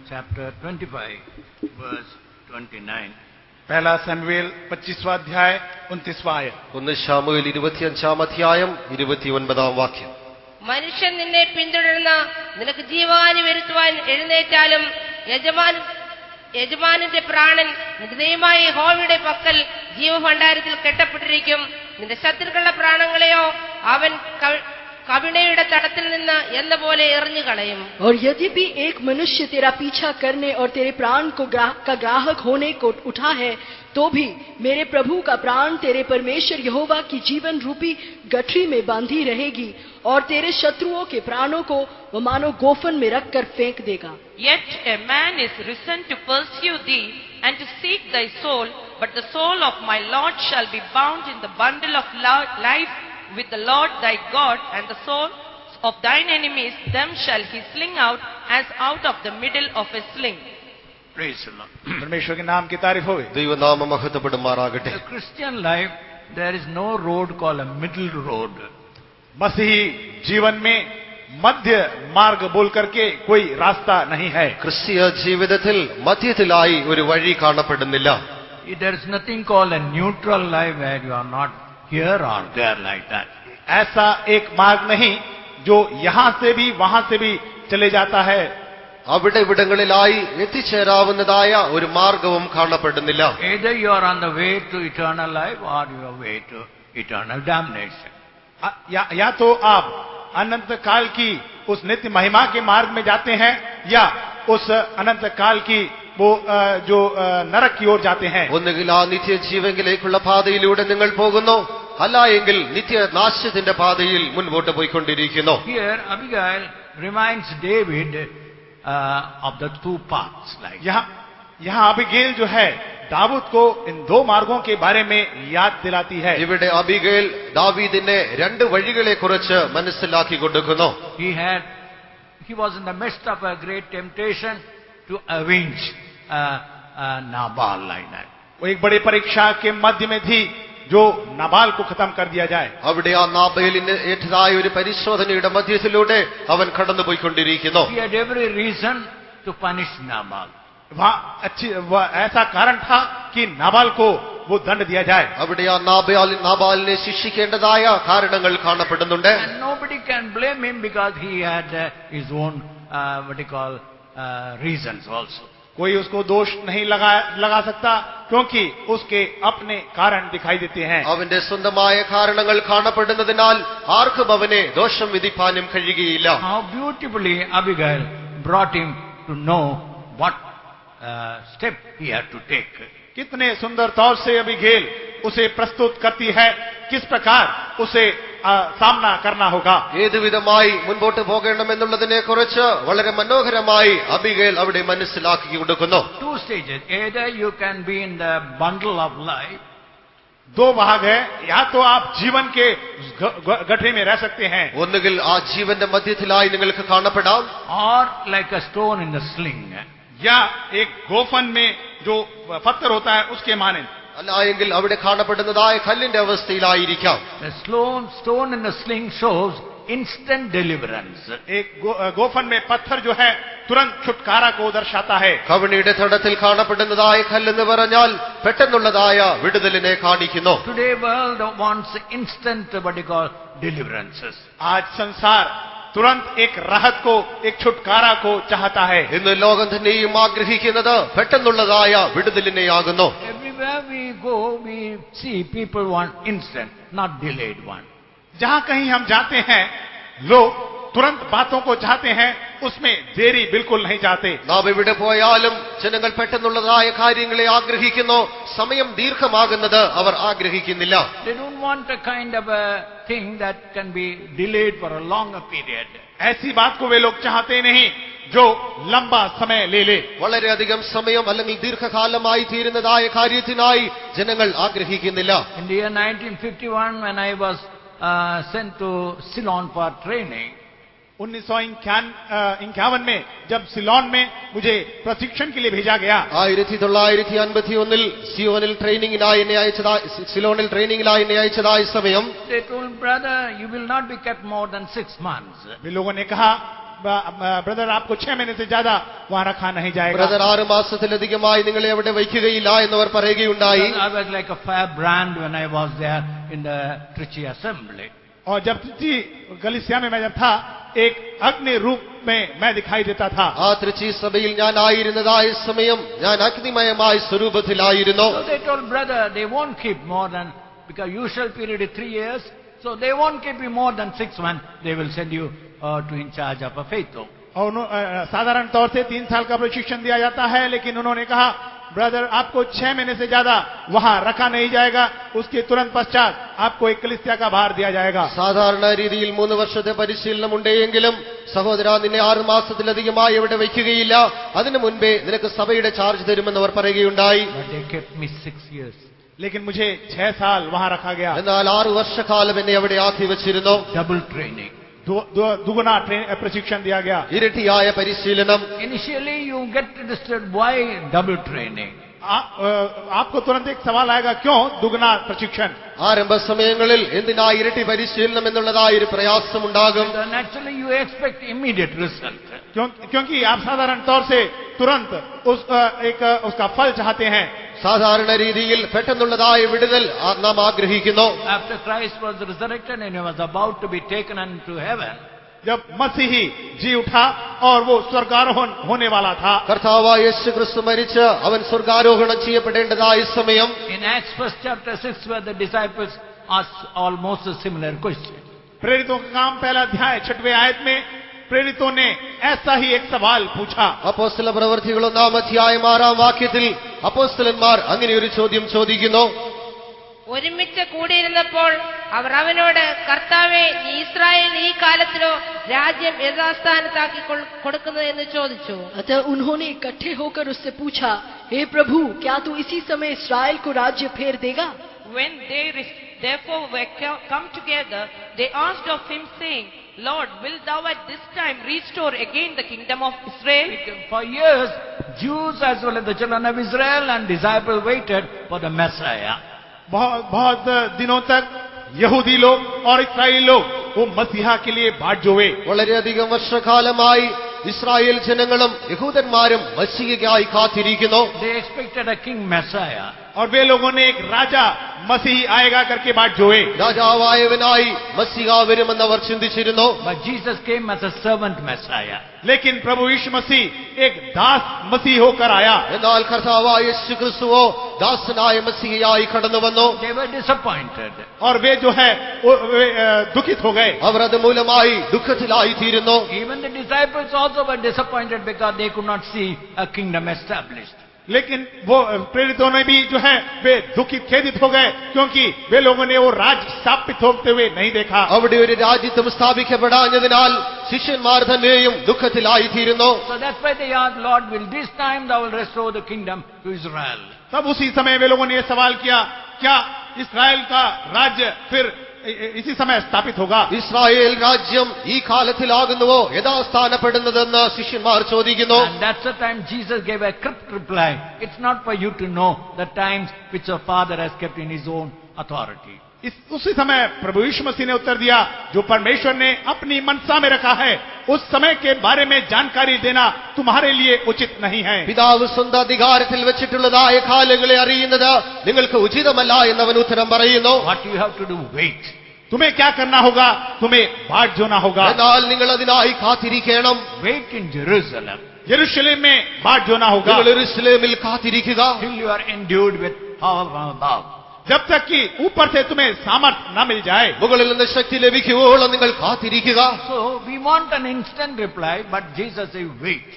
chapter 25, verse 29. पहला शमूएल 25वां अध्याय 29वां आयत. 1 ശമൂവേൽ 25-ാം അധ്യായം 29-ാം വാക്യം. മനുഷ്യൻ നിന്നെ പിന്തുടർന്ന് നിനക്ക് ജീവഹാനി വരുത്തുവാൻ എഴുന്നേറ്റാലും യജമാനന്റെ പ്രാണൻ നിന്റെ ദൈവമായ യഹോവയുടെ പക്കൽ ജീവഭണ്ഡാരത്തിൽ കെട്ടപ്പെട്ടിരിക്കും. നിന്റെ ശത്രുക്കളുടെ പ്രാണങ്ങളെയോ അവൻ कविणेയുടെ തടത്തിൽ നിന്ന് എന്ന പോലെ എറിഞ്ഞു കളയും. और यद्यपि एक मनुष्य तेरा पीछा करने और तेरे प्राण को का ग्राहक होने को उठा है, तो भी मेरे प्रभु का प्राण तेरे परमेश्वर यहोवा की जीवन रूपी गठरी में बांधी रहेगी और तेरे शत्रुओं के प्राणों को वो मानो गोफन में रखकर फेंक देगा. Yet a man is risen to pursue thee and to seek thy soul, but the soul of my Lord shall be bound in the bundle of life with the Lord thy God, and the souls of thine enemies, them shall he sling out as out of the middle of a sling. Praise the Lord. परमेश्वर के नाम की तारीफ होवे. ദൈവനാമം മഹത്വപ്പെടുമാറാകട്ടെ. In the Christian life, there is no road called a middle road. मसीही जीवन में मध्य मार्ग बोल करके कोई रास्ता नहीं है. ക്രിസ്തീയ ജീവിതത്തിൽ മധ്യത്തിലായി ഒരു വഴി കാണപ്പെടുന്നില്ല. There is nothing called a neutral life where you are not here or there like that. ऐसा एक मार्ग नहीं जो यहाँ से भी वहां से भी चले जाता है. അവിടെ ഇവിടങ്ങളിലായി എത്തിച്ചേരാവുന്നതായ ഒരു മാർഗവും കാണപ്പെടുന്നില്ല. Either you are on the way to eternal life or you are way to eternal damnation. या तो आप अनंत काल की उस नित्य महिमा के मार्ग में जाते हैं या उस अनंत काल की वो जो नरक की ओर जाते हैं. ഒന്നുകിൽ ആ നിത്യജീവനിലേക്കുള്ള പാതയിലൂടെ നിങ്ങൾ പോകുന്നു, അല്ല എങ്കിൽ നിത്യനാശത്തിന്റെ പാതയിൽ മുൻപോട്ട് പോയിക്കൊണ്ടിരിക്കുന്നു. Here Abigail reminds David of the two paths. Like यहाँ अबीगैल जो है दाऊद को इन दो मार्गों के बारे में याद दिलाती है. ഇവിടെ അബീഗൈൽ ദാവീദിനെ രണ്ട് വഴികളെ കുറിച്ച് മനസ്സിലാക്കി കൊടുക്കുന്നു. He was in the midst of a great temptation to avenge Nabal like that. वो एक बड़ी परीक्षा के मध्य में थी जो नाबाल को खत्म कर दिया जाए. അവിടെ ആ നാബാലിന് ഏറ്റതായ ഒരു പരിശോധനയുടെ മധ്യത്തിലൂടെ അവൻ കടന്നുപോയിക്കൊണ്ടിരിക്കുന്നു. He had every reason to punish Nabal. वहाँ ऐसा कारण था कि नाबाल को वो दंड दिया जाए. അവിടെ ആ നാബാലിനെ ശിക്ഷിക്കേണ്ടതായ കാരണങ്ങൾ കാണപ്പെടുന്നുണ്ട്. And nobody can blame him because he had his own reasons also. कोई उसको दोष नहीं लगा सकता क्योंकि उसके अपने कारण दिखाई देते हैं. അവന്റെ സ്വന്തമായ കാരണങ്ങൾ കാണപ്പെടുന്നതിനാൽ ആർക്കും അവനെ ദോഷം വിധിപ്പാനും കഴിയുകയില്ല. How beautifully Abigail brought him to know what step he had to take. कितने सुंदर तौर से अबीगैल उसे प्रस्तुत करती है किस प्रकार उसे सामना करना होगा. ഏതുവിധമായി മുൻപോട്ട് പോകണമെന്നുള്ളതിനെ കുറിച്ച് വളരെ മനോഹരമായി അബീഗൈൽ അവിടെ മനസ്സിലാക്കി കൊടുക്കുന്നു. Two stages. Either you can be in the bundle of life. दो भाग है. या तो आप जीवन के गठरी में रह सकते हैं, ഒന്നുകിൽ ആ ജീവന്റെ മധ്യത്തിലായി നിങ്ങൾക്ക് കാണപ്പെടാം, or like a stone in the sling. या एक गोफन में जो पत्थर होता है उसके माने. അല്ല എങ്കിൽ അവിടെ കാണപ്പെടുന്നതായ കല്ലിന്റെ അവസ്ഥയിലായിരിക്കാം. The stone in the sling shows instant deliverance. एक गोफन में पत्थर जो है तुरंत छुटकारा को दर्शाता है. കവണിയുടെ തടത്തിൽ കാണപ്പെടുന്നതായ കല്ലെന്ന് പറഞ്ഞാൽ പെട്ടെന്നുള്ളതായ വിടുതലിനെ കാണിക്കുന്നു. Today world wants instant deliverances. आज संसार तुरंत एक राहत को, एक छुटकारा को चाहता है. ഇന്ന് ലോകം തന്നെയും ആഗ്രഹിക്കുന്നത് പെട്ടെന്നുള്ളതായ വിടുതലിനെയാകുന്നു. Everywhere we go, we see people want instant, not delayed one. जहाँ कहीं हम जाते हैं लोग तुरंत बातों को चाहते हैं, उसमें देरी बिल्कुल नहीं चाहते. നാം എവിടെ പോയാലും ജനങ്ങൾ പെട്ടെന്നുള്ളതായ കാര്യങ്ങളെ ആഗ്രഹിക്കുന്നു, സമയം ദീർഘമാകുന്നത് അവർ ആഗ്രഹിക്കുന്നില്ല. They don't want a kind of a thing that can be delayed for a longer period. ऐसी बात को वे लोग चाहते नहीं जो लंबा समय ले ले. വളരെയധികം സമയം അല്ലെങ്കിൽ ദീർഘകാലമായി തീരുന്നതായ കാര്യത്തിനായി ജനങ്ങൾ ആഗ്രഹിക്കുന്നില്ല. In the year 1951, when I was sent to Ceylon for training, 1951 में जब सिलोन में मुझे प्रशिक्षण के लिए भेजा गया. 1951 സിയോനിൽ ട്രെയിനിങ്ങിനായി എന്നെ അയച്ചതായി, സിലോണിൽ ട്രെയിനിങ്ങിനായി എന്നെ അയച്ചതായ സമയം they told, brother, you will not be kept more than 6 months. वे लोगों ने कहा ब्रदर आपको 6 महीने से ज्यादा वहां रखा नहीं जाएगा। ബ്രദർ 6 മാസത്തിലധികമായി നിങ്ങളെ അവിടെ വയ്ക്കുകയില്ല എന്നവർ പറയുകയുണ്ടായി. I was like a firebrand when I was there in the Trichy assembly. और जब ट्रिची कलीसिया में मैं जब था, एक अग्नि रूप में मैं दिखाई देता था। ആ തൃച്ചി സഭയിൽ ഞാൻ ആയിരുന്നതായ സമയം ഞാൻ അഗ്നിമയമായ സ്വരൂപത്തിലായിരുന്നു. So they told brother, they won't keep more than, because usual period is 3 years, so they won't keep you more than 6 months. They will send you to in charge of a faith home. और साधारण तौर से 3 साल का प्रशिक्षण दिया जाता है, लेकिन उन्होंने कहा ब्रदर आपको 6 महीने से ज्यादा वहां रखा नहीं जाएगा, उसके तुरंत पश्चात आपको एक कलीसिया का भार दिया जाएगा। സാധാരണ രീതിയിൽ 3 വർഷത്തെ പരിശീലനം ഉണ്ടെങ്കിലും സഹോദര നിന്നെ 6 മാസത്തിലധികമായി ഇവിടെ വയ്ക്കുകയില്ല, അതിനു മുൻപേ നിനക്ക് സഭയുടെ ചാർജ് തരുമെന്ന് അവർ പറയുകയുണ്ടായി. But they kept me 6 years. लेकिन मुझे 6 साल वहां रखा गया। എന്നാൽ 6 വർഷക്കാലം എന്നെ അവിടെ ആക്കി വെച്ചിരുന്നു. Double training. दुगुना प्रशिक्षण दिया गया। ഇരട്ടിയായ പരിശീലനം. Initially you get interested, why double training? आपको तुरंत एक सवाल आएगा, क्यों दुगना प्रशिक्षण? ആരംഭ സമയങ്ങളിൽ എന്തിനാ ഇരട്ടി പരിശീലനം എന്നുള്ളതായ ഒരു പ്രയാസമുണ്ടാകും. Naturally you expect immediate result. क्योंकि आप साधारण तौर से तुरंत उसका फल चाहते हैं। സാധാരണ രീതിയിൽ പെട്ടെന്നുള്ളതായ വിടുതൽ നാം ആഗ്രഹിക്കുന്നു. After Christ was resurrected and he was about to be taken unto heaven, जब मसीही जी उठा और वो स्वर्गारोहण होने वाला था, കർത്താവായ യേശുക്രിസ്തു മരിച്ച് അവൻ സ്വർഗാരോഹണം ചെയ്യപ്പെടേണ്ടതായ സമയം in Acts 1 chapter 6 where the disciples asked almost a similar question. प्रेरितों का काम पहला अध्याय 6वें आयत में प्रेरितों ने ऐसा ही एक सवाल पूछा। അപ്പോസ്തല പ്രവൃത്തികൾ 1-ാം അധ്യായം 6-ാം വാക്യത്തിൽ അപ്പോസ്തലന്മാർ അങ്ങനെ ഒരു ചോദ്യം ചോദിക്കുന്നു. ഒരുമിച്ച് കൂടിയിരുന്നപ്പോൾ അവർ അവനോട്, കർത്താവേ, നീ ഇസ്രായേൽ ഈ കാലത്തിലോ രാജ്യം യഥാസ്ഥാനത്താക്കി കൊടുക്കുന്നത് എന്ന് ചോദിച്ചു. अतः उन्होंने इकट्ठे होकर उससे पूछा, हे प्रभु, क्या तू इसी समय इस्राएल को राज्य फेर देगा? When they therefore were come together, they asked of him, saying, Lord, wilt thou at this time restore again the kingdom of Israel? For years, Jews as well as the children of Israel and disciples waited for the Messiah. बहुत दिनों तक यहूदी लोग और इस्राएली लोग वो मसीहा के लिए बाट जोवे। വളരെയധികം വർഷക്കാലമായി ഇസ്രായേൽ ജനങ്ങളും യഹൂദന്മാരും മശിഹയ്ക്കായി കാത്തിരിക്കുന്നു. They expected a king Messiah. और वे लोगों ने एक राजा मसीही आएगा करके बाट जोए। രാജാവായവനായി മസിഹ വരുമെന്ന് അവർ ചിന്തിച്ചിരുന്നു. But Jesus came as a servant Messiah. लेकिन प्रभु यीशु मसीह एक दास मसीह होकर आया। എന്നാൽ കർത്താവായ യേശുക്രിസ്തുവോ ദാസനായ മസിഹയായി കടന്നു വന്നു. They were disappointed. और वे जो है वे दुखित हो गए। അവർ അത് മൂലമായി ദുഃഖത്തിലായി തീരുന്നു. Even the disciples also were disappointed because they could not see a kingdom established. लेकिन वो प्रेरितों ने भी जो है वे दुखित खेदित हो गए, क्योंकि वे लोगों ने वो राज स्थापित होते हुए नहीं देखा। അവിടെ ഒരു രാജ്യത്വം സ്ഥാപിക്കപ്പെടാഞ്ഞതിനാൽ ശിഷ്യന്മാർ തന്നെയും ദുഃഖത്തിലായി തീരുന്നു. So that's why they asked, Lord, will this time thou will restore the kingdom to Israel? तब उसी समय वे लोगों ने ये सवाल किया, क्या इस्राएल का राज्य फिर इसी समय स्थापित होगा? ഇസ്രായേൽ രാജ്യം ഈ കാലത്തിലാകുന്നുവോ യഥാസ്ഥാനപ്പെടുന്നതെന്ന് ശിഷ്യന്മാർ ചോദിക്കുന്നു. And that's the time Jesus gave a crypt reply. It's not for you to know the times which your Father has kept in his own authority. उसी समय प्रभु यीशु मसीह ने उत्तर दिया, जो परमेश्वर ने अपनी मनसा में रखा है उस समय के बारे में जानकारी देना तुम्हारे लिए उचित नहीं है। പിതാവ് സ്വന്തം അധികാരത്തിൽ വെച്ചിട്ടുള്ളതായ കാലങ്ങളെ അറിയുന്നത് നിങ്ങൾക്ക് ഉചിതമല്ല എന്നവൻ ഉത്തരം പറയുന്നു. What you have to do? Wait. तुम्हें क्या करना होगा? तुम्हें बाट जोना होगा। എന്നാൽ നിങ്ങൾ അതിനായി കാത്തിരിക്കണം. Wait in Jerusalem यरूशलेम में बाट जोना होगा। നിങ്ങൾ യെരൂശലേമിൽ കാത്തിരിക്കുക. till you are endued with power from above. जब तक कि ऊपर से तुम्हें सामर्थ न मिल जाए। മുകളിൽ നിന്ന് ശക്തി ലഭിക്കുവോളം നിങ്ങൾ കാത്തിരിക്കുക. So we want an instant reply, but Jesus said, wait.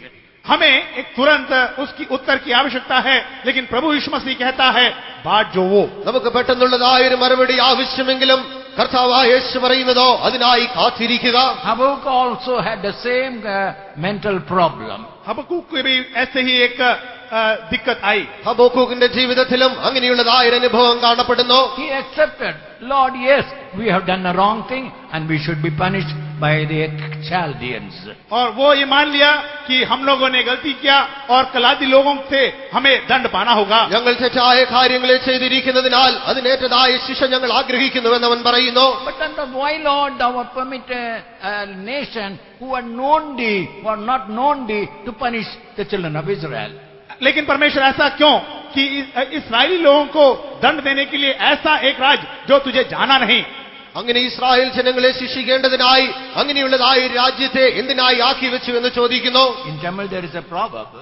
हमें एक तुरंत उसकी उत्तर की आवश्यकता है, लेकिन प्रभु यीशु मसीह कहता है बाट जोवो। നമുക്ക് പെട്ടെന്നുള്ളതായ ഒരു മറുപടി ആവശ്യമെങ്കിലും കർത്താവായ യേശു പറയുന്നതോ അതിനായി കാത്തിരിക്കുക. Habakkuk also had the same mental problem. Habakkuk को भी ऐसे ही एक दिक्कत आई। ഹബക്കൂക്കിന്റെ ജീവിതത്തിലും അങ്ങനെയുള്ളതായ ഒരു അനുഭവം കാണപ്പെടുന്നു. He accepted, Lord, yes, we have done a wrong thing and we should be punished, by the Chaldeans. और वो ये मान लिया कि हम लोगों ने गलती किया और कलादी लोगों से हमें दंड पाना होगा. ഞങ്ങൾ തെറ്റായ കാര്യങ്ങളെ ചെയ്തിരിക്കുന്നതിനാൽ അതിനേറ്റതായ ശിക്ഷ ഞങ്ങൾ ആഗ്രഹിക്കുന്നുവെന്ന് അവൻ പറയുന്നു. But then why, Lord, thou hast permitted a nation who are known thee, who are not known thee, to punish the children of Israel? लेकिन परमेश्वर ऐसा क्यों कि इस्राएली लोगों को दंड देने के लिए ऐसा एक राज्य जो तुझे जाना नहीं. അങ്ങനെ ഇസ്രായേൽ ജനങ്ങളെ ശിക്ഷിക്കേണ്ടതിനായി അങ്ങനെയുള്ളതായ രാജ്യത്തെ എന്തിനായി ആക്കി വെച്ചു എന്ന് ചോദിക്കുന്നു. In Tamil there is a proverb.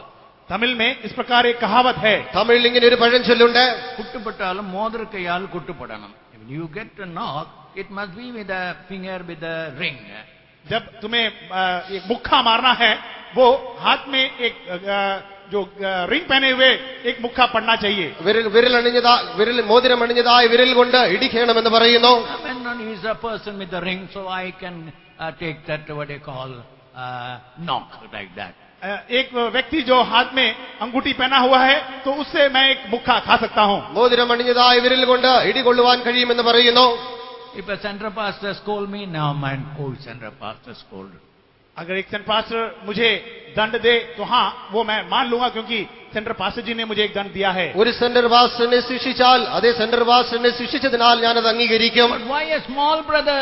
Tamil में इस प्रकार एक कहावत है. തമിഴിൽ ഇങ്ങനെ ഒരു പഴഞ്ചൊല്ലുണ്ട്. കുട്ടുപെട്ടാലും മോതിരക്കൈയാൽ കുട്ടുപെടണം. If you get a knock, it must be with a finger with a ring. जब तुम्हें एक मुक्का मारना है, वो हाथ में एक जो रिंग पहने हुए एक मुक्का पड़ना चाहिए. വിരൽ മോതിരം അണിഞ്ഞതായ വിരൽ കൊണ്ട് ഇടിക്കണമെന്ന് പറയുന്നു. He is a person with a ring, so I can take that what they call knock like that. एक व्यक्ति जो हाथ में अंगूठी पहना हुआ है, तो उससे मैं एक मुक्का खा सकता हूँ. മോതിരം അണിഞ്ഞതായ വിരൽ കൊണ്ട് ഇടികൊള്ളുവാൻ കഴിയുമെന്ന് പറയുന്നു. If a center pastor scold me, now my whole center pastor scold. अगर एक सेंटर पास्टर मुझे दंड दे तो हाँ, वो मैं मान लूंगा, क्योंकि सेंटर पास्टर जी ने मुझे एक दंड दिया है. ഒരു സെന്റർ പാസ്റ്ററിനെ ശിക്ഷിച്ചാൽ അതേ സെന്റർ പാസ്റ്ററിനെ ശിക്ഷിച്ചതിനാൽ ഞാനത് അംഗീകരിക്കും. But why a small brother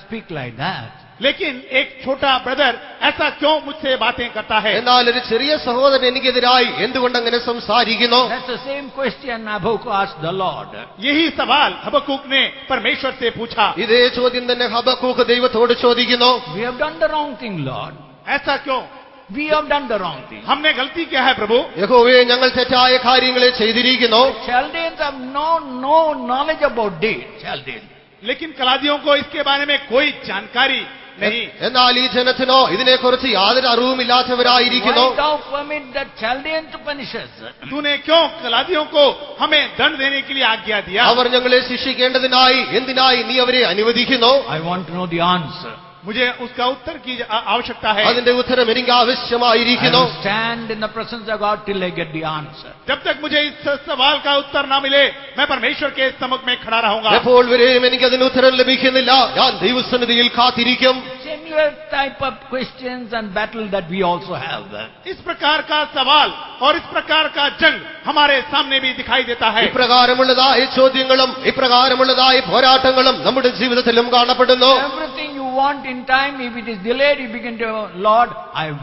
speak like that? लेकिन एक छोटा ब्रदर ऐसा क्यों मुझसे बातें करता है? എന്നാൽ ഒരു ചെറിയ സഹോദരൻ എനിക്കെതിരായി എന്തുകൊണ്ട് അങ്ങനെ സംസാരിക്കുന്നു? That's the same question Habakkuk asked the Lord. यही सवाल हबक्कुक ने परमेश्वर से पूछा. ഇതേ ചോദ്യം തന്നെ ഹബക്കൂക്ക് ദൈവത്തോട് ചോദിക്കുന്നു. We have done the wrong thing, Lord. ऐसा क्यों? We have done the wrong thing. हमने गलती किया है प्रभु. യഹോവേ, ഞങ്ങൾ തെറ്റായ കാര്യങ്ങളെ ചെയ്തിരിക്കുന്നു. Chaldeans have no knowledge about deed. Chaldeans. लेकिन कलादियों को इसके बारे में कोई जानकारी नहीं. എന്നാൽ ഈ ജനത്തിനോ ഇതിനെക്കുറിച്ച് യാതൊരു അറിവുമില്ലാത്തവരായിരിക്കുന്നു. Why thou permit the Chaldeans to punish us? तूने क्यों कलादियों को हमें दंड देने के लिए आज्ञा दिया? അവർ ഞങ്ങളെ ശിക്ഷിക്കേണ്ടതിനായി എന്തിനായി നീ അവരെ അനുവദിക്കുന്നു? I want to know the answer. मुझे उसका उत्तर की आवश्यकता है. അതിന്റെ ഉത്തരം എനിക്ക് I ആവശ്യമായിരിക്കുന്നു. will stand in the presence of God till I get the answer. जब तक मुझे इस सवाल का उत्तर ना मिले, मैं परमेश्वर के सम्मुख में खड़ा रहूंगा. എപ്പോൾ വരെയും എനിക്ക് അതിന് ഉത്തരം ലഭിക്കുന്നില്ല, ഞാൻ ദൈവസന്നിധിയിൽ കാത്തിരിക്കും. Similar type of questions and battle that we also have. इस प्रकार का सवाल और इस प्रकार का जंग हमारे सामने भी दिखाई देता है. ഇപ്രകാരമുള്ളതായ ചോദ്യങ്ങളും ഇപ്രകാരമുള്ളതായ പോരാട്ടങ്ങളും നമ്മുടെ ജീവിതത്തിലും കാണപ്പെടുന്നു. Everything you want in time, if it is delayed, you begin to, Lord,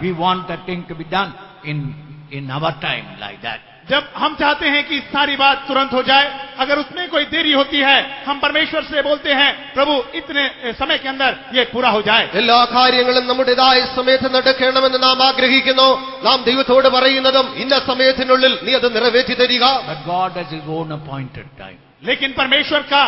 we want that thing to be done in our time, like that. जब हम चाहते हैं कि सारी बात तुरंत हो जाए, अगर उसमें कोई देरी होती है, हम परमेश्वर से बोलते हैं, प्रभु इतने समय के अंदर ये पूरा हो जाए. എല്ലാ കാര്യങ്ങളും നമ്മുടേതായ സമയത്ത് നടക്കണമെന്ന് നാം ആഗ്രഹിക്കുന്നു. നാം ദൈവത്തോട് പറയുന്നതും ഇന്ന സമയത്തിനുള്ളിൽ നീ അത് നിറവേറ്റി തരിക. But God has His own appointed time. लेकिन परमेश्वर का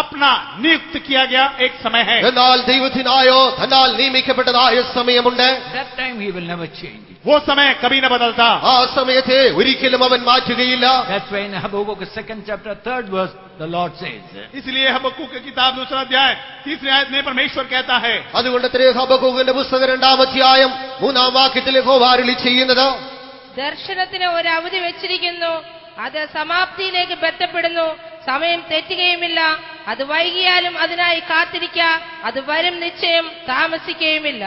अपना नियुक्त किया गया एक समय है. എന്നാൽ ദൈവത്തിനായോ തന്നാൽ നിയമിക്കപ്പെട്ടതായ സമയമുണ്ട്. That time He will never change it. वो समय कभी न बदलता. ആ സമയത്തെ ഒരിക്കലും അവൻ മാറ്റുകയില്ല. That's why in Habakkuk 2nd chapter 3rd verse the Lord says, इसलिए हबक्कुक की किताब 2 अध्याय 3 आयत में परमेश्वर कहता है. അതുകൊണ്ട് ഹബക്കൂക്കിന്റെ പുസ്തകം 2-ാം അധ്യായം 3-ാം വാക്യത്തിൽ യഹോവ അരുളി ചെയ്യുന്നത്, ദർശനത്തിന് ഒരു അവധി വെച്ചിരിക്കുന്നു, അത് സമാപ്തിയിലേക്ക് ബന്ധപ്പെടുന്നു, സമയം തെറ്റുകയുമില്ല, അത് വൈകിയാലും അതിനായി കാത്തിരിക്ക, അത് വരും നിശ്ചയം, താമസിക്കുകയുമില്ല.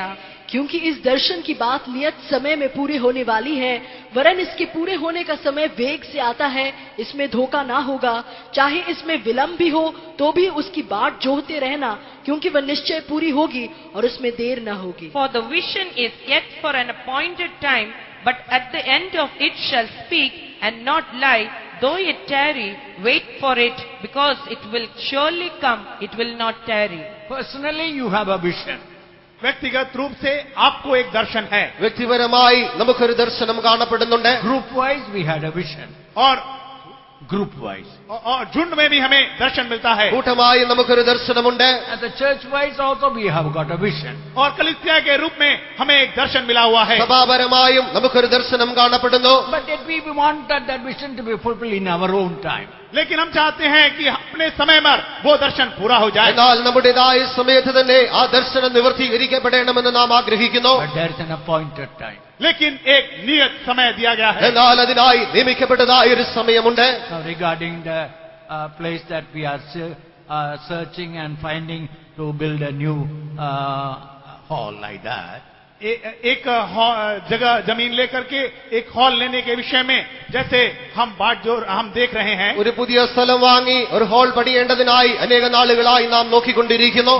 क्योंकि इस दर्शन की बात नियत समय में पूरी होने वाली है, वरन इसके पूरे होने का समय वेग से आता है, इसमें धोखा ना होगा, चाहे इसमें विलंब भी हो तो भी उसकी बाट जोहते रहना, क्योंकि वह निश्चय पूरी होगी और उसमें देर ना होगी. For the vision is yet for an appointed time, but at the end of it shall speak and not lie. Though it tarry, wait for it, because it will surely come, it will not tarry. personally you have a vision. व्यक्तिगत रूप से आपको एक दर्शन है. വ്യക്തിപരമായി നമുക്കൊരു ദർശനം കാണപ്പെടുന്നുണ്ട്. Group wise we had a vision. और Group wise. और झुंड में भी हमें दर्शन मिलता है. കൂട്ടമായി നമുക്കൊരു ദർശനമുണ്ട്. As a church wise also we have got a vision. और कलीसिया के रूप में हमें एक दर्शन मिला हुआ है. സഭാപരമായും നമുക്കൊരു ദർശനം കാണപ്പെടുന്നു. But yet we wanted that vision to be fulfilled in our own time. लेकिन हम चाहते हैं कि अपने समय पर वो दर्शन पूरा हो जाए. എന്നാൽ നമ്മുടേതായ സമയത്ത് തന്നെ ആ ദർശനം നിവർത്തീകരിക്കപ്പെടണമെന്ന് നാം ആഗ്രഹിക്കുന്നു. But there is an appointed time. लेकिन एक नियत समय दिया गया है. എന്നാൽ അതിനായി നിയമിക്കപ്പെട്ടതായ ഒരു സമയമുണ്ട്. Now regarding the place that we are searching and finding to build a new hall like that. एक जगह जमीन लेकर के एक हॉल लेने के विषय में जैसे हम बात जो हम देख रहे हैं, ഒരു പുതിയ സ്ഥലം വാങ്ങി ഒരു ഹാൾ പണിയേണ്ടതിനായി അനേക നാളുകളായി നാം നോക്കിക്കൊണ്ടിരിക്കുന്നു.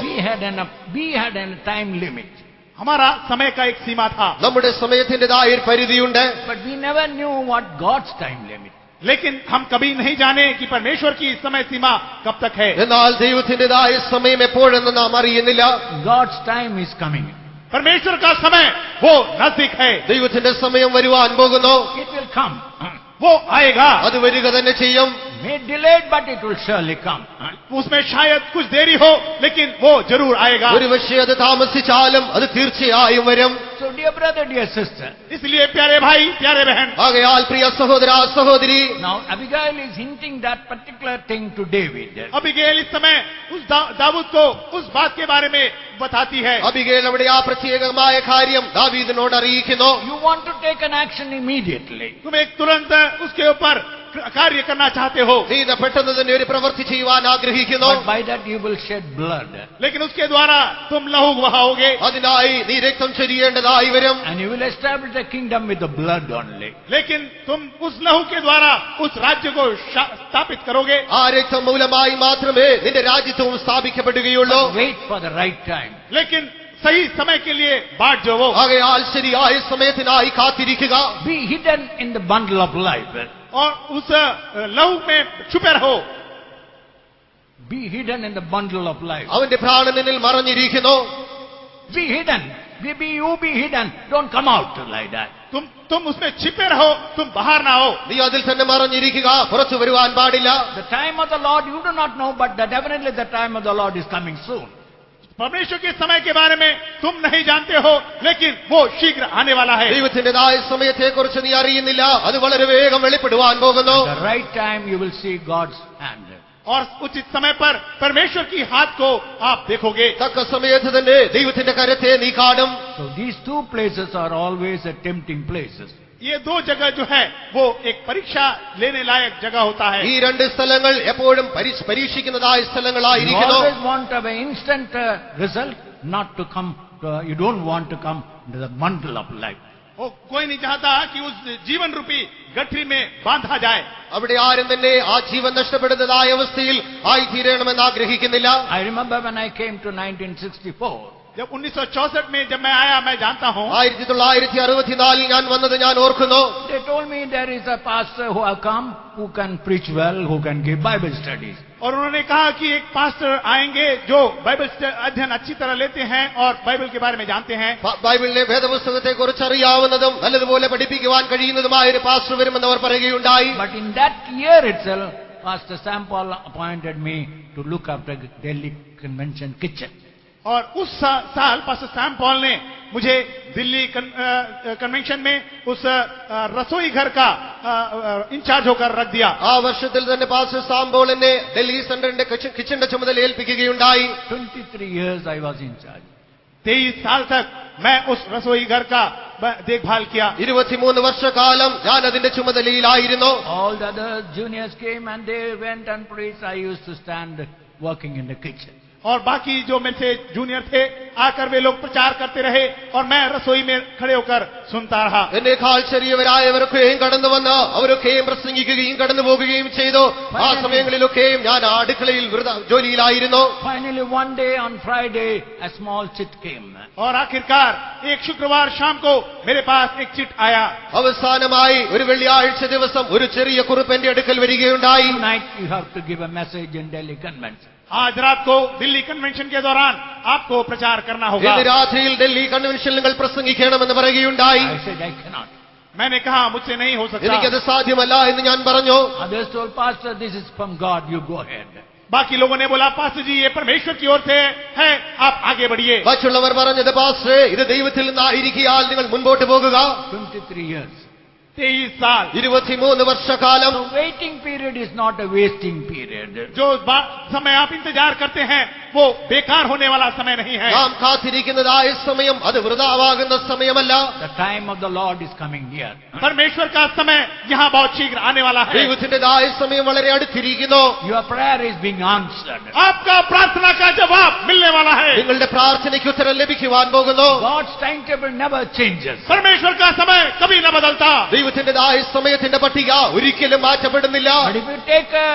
We had a time limit. हमारा समय का एक सीमा था, നമ്മുടെ സമയത്തിന്റേതായ ഒരു പരിധിയുണ്ട്. But we never knew what God's time limit. लेकिन हम कभी नहीं जाने कि परमेश्वर की समय सीमा कब तक है. എന്നാൽ ദൈവത്തിന്റേതായ സമയം എപ്പോഴെന്ന് നാം അറിയുന്നില്ല. God's time is coming. परमेश्वर का समय वो नजदीक है. ദൈവത്തിന്റെ സമയം വരുവാൻ പോകുന്നു. It will come. वो आएगा. അത് വരിക തന്നെ ചെയ്യും. May delayed, but it will surely come. उसमें शायद कुछ देरी हो, लेकिन वो जरूर आएगा. ഒരു പക്ഷേ അത് താമസിച്ചാലും അത് തീർച്ചയായും വരും. So dear brother, dear sister, इसलिए प्यारे भाई, प्यारे बहन, ആകയാൽ പ്രിയ സഹോദര സഹോദരി, now Abigail is hinting that particular thing to David. Abigail इस समय उस दाऊद को उस बात के बारे में बताती है. അബിഗേൽ അവിടെ ആ പ്രത്യേകമായ കാര്യം ദാവീദിനോട് അറിയിക്കുന്നു. You want to take an action immediately. तुम एक तुरंत उसके ऊपर कार्य करना चाहते हो, നീ ഇത് പെട്ടെന്ന് തന്നെ ഒരു പ്രവൃത്തി ചെയ്യുവാൻ ആഗ്രഹിക്കുന്നു. But by that you will shed blood. लेकिन उसके द्वारा तुम लहू बहाओगे അതിനായി നീ രക്തം ചൊരിയേണ്ടതായി വരും. And you will establish the kingdom with the blood only. लेकिन तुम उस लहू के द्वारा उस राज्य को स्थापित करोगे. ആ രക്തം മൂലമായി മാത്രമേ നിന്റെ രാജ്യത്വം സ്ഥാപിക്കപ്പെടുകയുള്ളൂ. But wait for the right time. लेकिन सही समय के लिए बाट जो वो, ആകയാൽ ശരിയായ സമയത്തിനായി കാത്തിരിക്കുക. Be hidden in the bundle of life. और उस लहू में छुपे रहो. Be hidden in the bundle of life. അവന്റെ പ്രാണൻ നിന്നിൽ മറഞ്ഞിരിക്കുന്നു. Be hidden. You be hidden. Don't come out like that. तुम उसमें छिपे रहो, तुम बाहर ना हो. നീ അതിൽ തന്നെ മറഞ്ഞിരിക്കുക, പുറത്തു വരുവാൻ പാടില്ല. The time of the Lord you do not know, but definitely the time of the Lord is coming soon. परमेश्वर के समय के बारे में तुम नहीं जानते हो, लेकिन वो शीघ्र आने वाला है. ദൈവത്തിന്റേതായ സമയത്തെക്കുറിച്ച് നീ അറിയുന്നില്ല, അത് വളരെ വേഗം വെളിപ്പെടുവാൻ പോകുന്നു. At the right time you will see God's hand. और उचित समय पर परमेश्वर की हाथ को आप देखोगे. തക്ക സമയത്ത് തന്നെ ദൈവത്തിന്റെ കരത്തെ നീ കാണും. So these two places are always a tempting places. ये दो जगह जो है वो एक परीक्षा लेने लायक जगह होता है. ഈ രണ്ട് സ്ഥലങ്ങൾ എപ്പോഴും പരീക്ഷിക്കുന്നതായ You സ്ഥലങ്ങളായിരിക്കുന്നു. always want to have an instant result, not to come, you don't want to come into the bundle of life. वो कोई नहीं चाहता कि उस जीवन रूपी गठरी में बांधा जाए. അവിടെ ആരും തന്നെ ആ ജീവൻ നഷ്ടപ്പെടുന്നതായ അവസ്ഥയിൽ ആയിത്തീരണമെന്ന് ആഗ്രഹിക്കുന്നില്ല. I remember when I came to 1964, जब 1964 में जब मैं आया, मैं जानता हूँ, 1964 ഞാൻ വന്നത് ഞാൻ ഓർക്കുന്നു. they told me there is a pastor who have come, who can preach well, who can give Bible studies. और उन्होंने कहा कि एक पास्टर आएंगे जो बाइबल अध्ययन अच्छी तरह लेते हैं और बाइबल के बारे में जानते हैं. ബൈബിളിലെ വേദപുസ്തകത്തെ കുറിച്ച് അറിയാവുന്നതും നല്ലതുപോലെ പഠിപ്പിക്കുവാൻ കഴിയുന്നതുമായ ഒരു പാസ്റ്റർ വരുമെന്ന് അവർ പറയുകയുണ്ടായി. But in that year itself, Pastor Sam Paul appointed me to look after Delhi Convention kitchen. और उस साल पास्टर सैम पॉल ने मुझे दिल्ली कन्वेंशन में उस रसोई घर का इंचार्ज होकर रख दिया. ആ വർഷത്തിൽ തന്നെ പാസ്റ്റർ സാം പോൾ എന്നെ ഡൽഹി സെന്ററിന്റെ കിച്ചന്റെ ചുമതല ഏൽപ്പിക്കുകയുണ്ടായി. 23 years I was in charge. 23 साल तक मैं उस रसोई घर का देखभाल किया. 23 വർഷക്കാലം ഞാൻ അതിന്റെ ചുമതലയിലായിരുന്നു. All the other juniors came and they went and preached. I used to stand working in the kitchen. और बाकी जो मेरे से जूनियर थे आकर वे लोग प्रचार करते रहे और मैं रसोई में खड़े होकर सुनता रहा. എന്നേക്കാൾ ചെറിയവരായവരൊക്കെയും കടന്നു വന്ന് അവരൊക്കെയും പ്രസംഗിക്കുകയും കടന്നു പോകുകയും ചെയ്തു. ആ സമയങ്ങളിലൊക്കെയും ഞാൻ അടുക്കളയിൽ ജോലിയിലായിരുന്നു. Finally one day on Friday a small chit came. और आखिरकार एक शुक्रवार शाम को मेरे पास एक चिट आया. അവസാനമായി ഒരു വെള്ളിയാഴ്ച ദിവസം ഒരു ചെറിയ കുറിപ്പ് എന്റെ അടുക്കൽ വരികയുണ്ടായി. Tonight you have to give a message in Delhi Convention. आज रात को दिल्ली कन्वेंशन के दौरान आपको प्रचार करना होगा. ഇന്ന് രാത്രിയിൽ ഡൽഹി കൺവെൻഷനിൽ നിങ്ങൾ പ്രസംഗിക്കണമെന്ന് പറയുകയുണ്ടായി. I said I cannot. मैंने कहा मुझसे नहीं हो सकता. എനിക്കത് സാധ്യമല്ല എന്ന് ഞാൻ പറഞ്ഞു. Others told Pastor this is from God, you go ahead. बाकी लोगों ने बोला पास्टर जी ये परमेश्वर की ओर से है, आप आगे बढ़िए. മറ്റുള്ളവർ പറഞ്ഞത് പാസ്റ്ററെ ഇത് ദൈവത്തിൽ നിന്നായിരിക്കാൽ നിങ്ങൾ മുൻപോട്ട് പോകുക. 23 years. 23 साल. 23 വർഷക്കാലം. So waiting period is not a wasting period. जो समय आप इंतजार करते हैं वो बेकार होने वाला समय नहीं है। നാം കാത്തിരിക്കുന്നതായ സമയം അത് വൃഥാവാകുന്ന സമയമല്ല. The time of the Lord is coming near. परमेश्वर का समय यहाँ बहुत शीघ्र आने वाला है। ദൈവത്തിന്റേതായ സമയം വളരെ അടുത്തിരിക്കുന്നു. Your prayer is being answered. आपका प्रार्थना का जवाब मिलने वाला है। നിങ്ങളുടെ പ്രാർത്ഥനയ്ക്ക് ഉത്തരം ലഭിക്കുവാൻ പോകുന്നു. God's timetable never changes. परमेश्वर का समय कभी न बदलता। ദൈവത്തിന്റേതായ സമയത്തിന്റെ പട്ടിക ഒരിക്കലും മാറ്റപ്പെടുന്നില്ല. But if you take a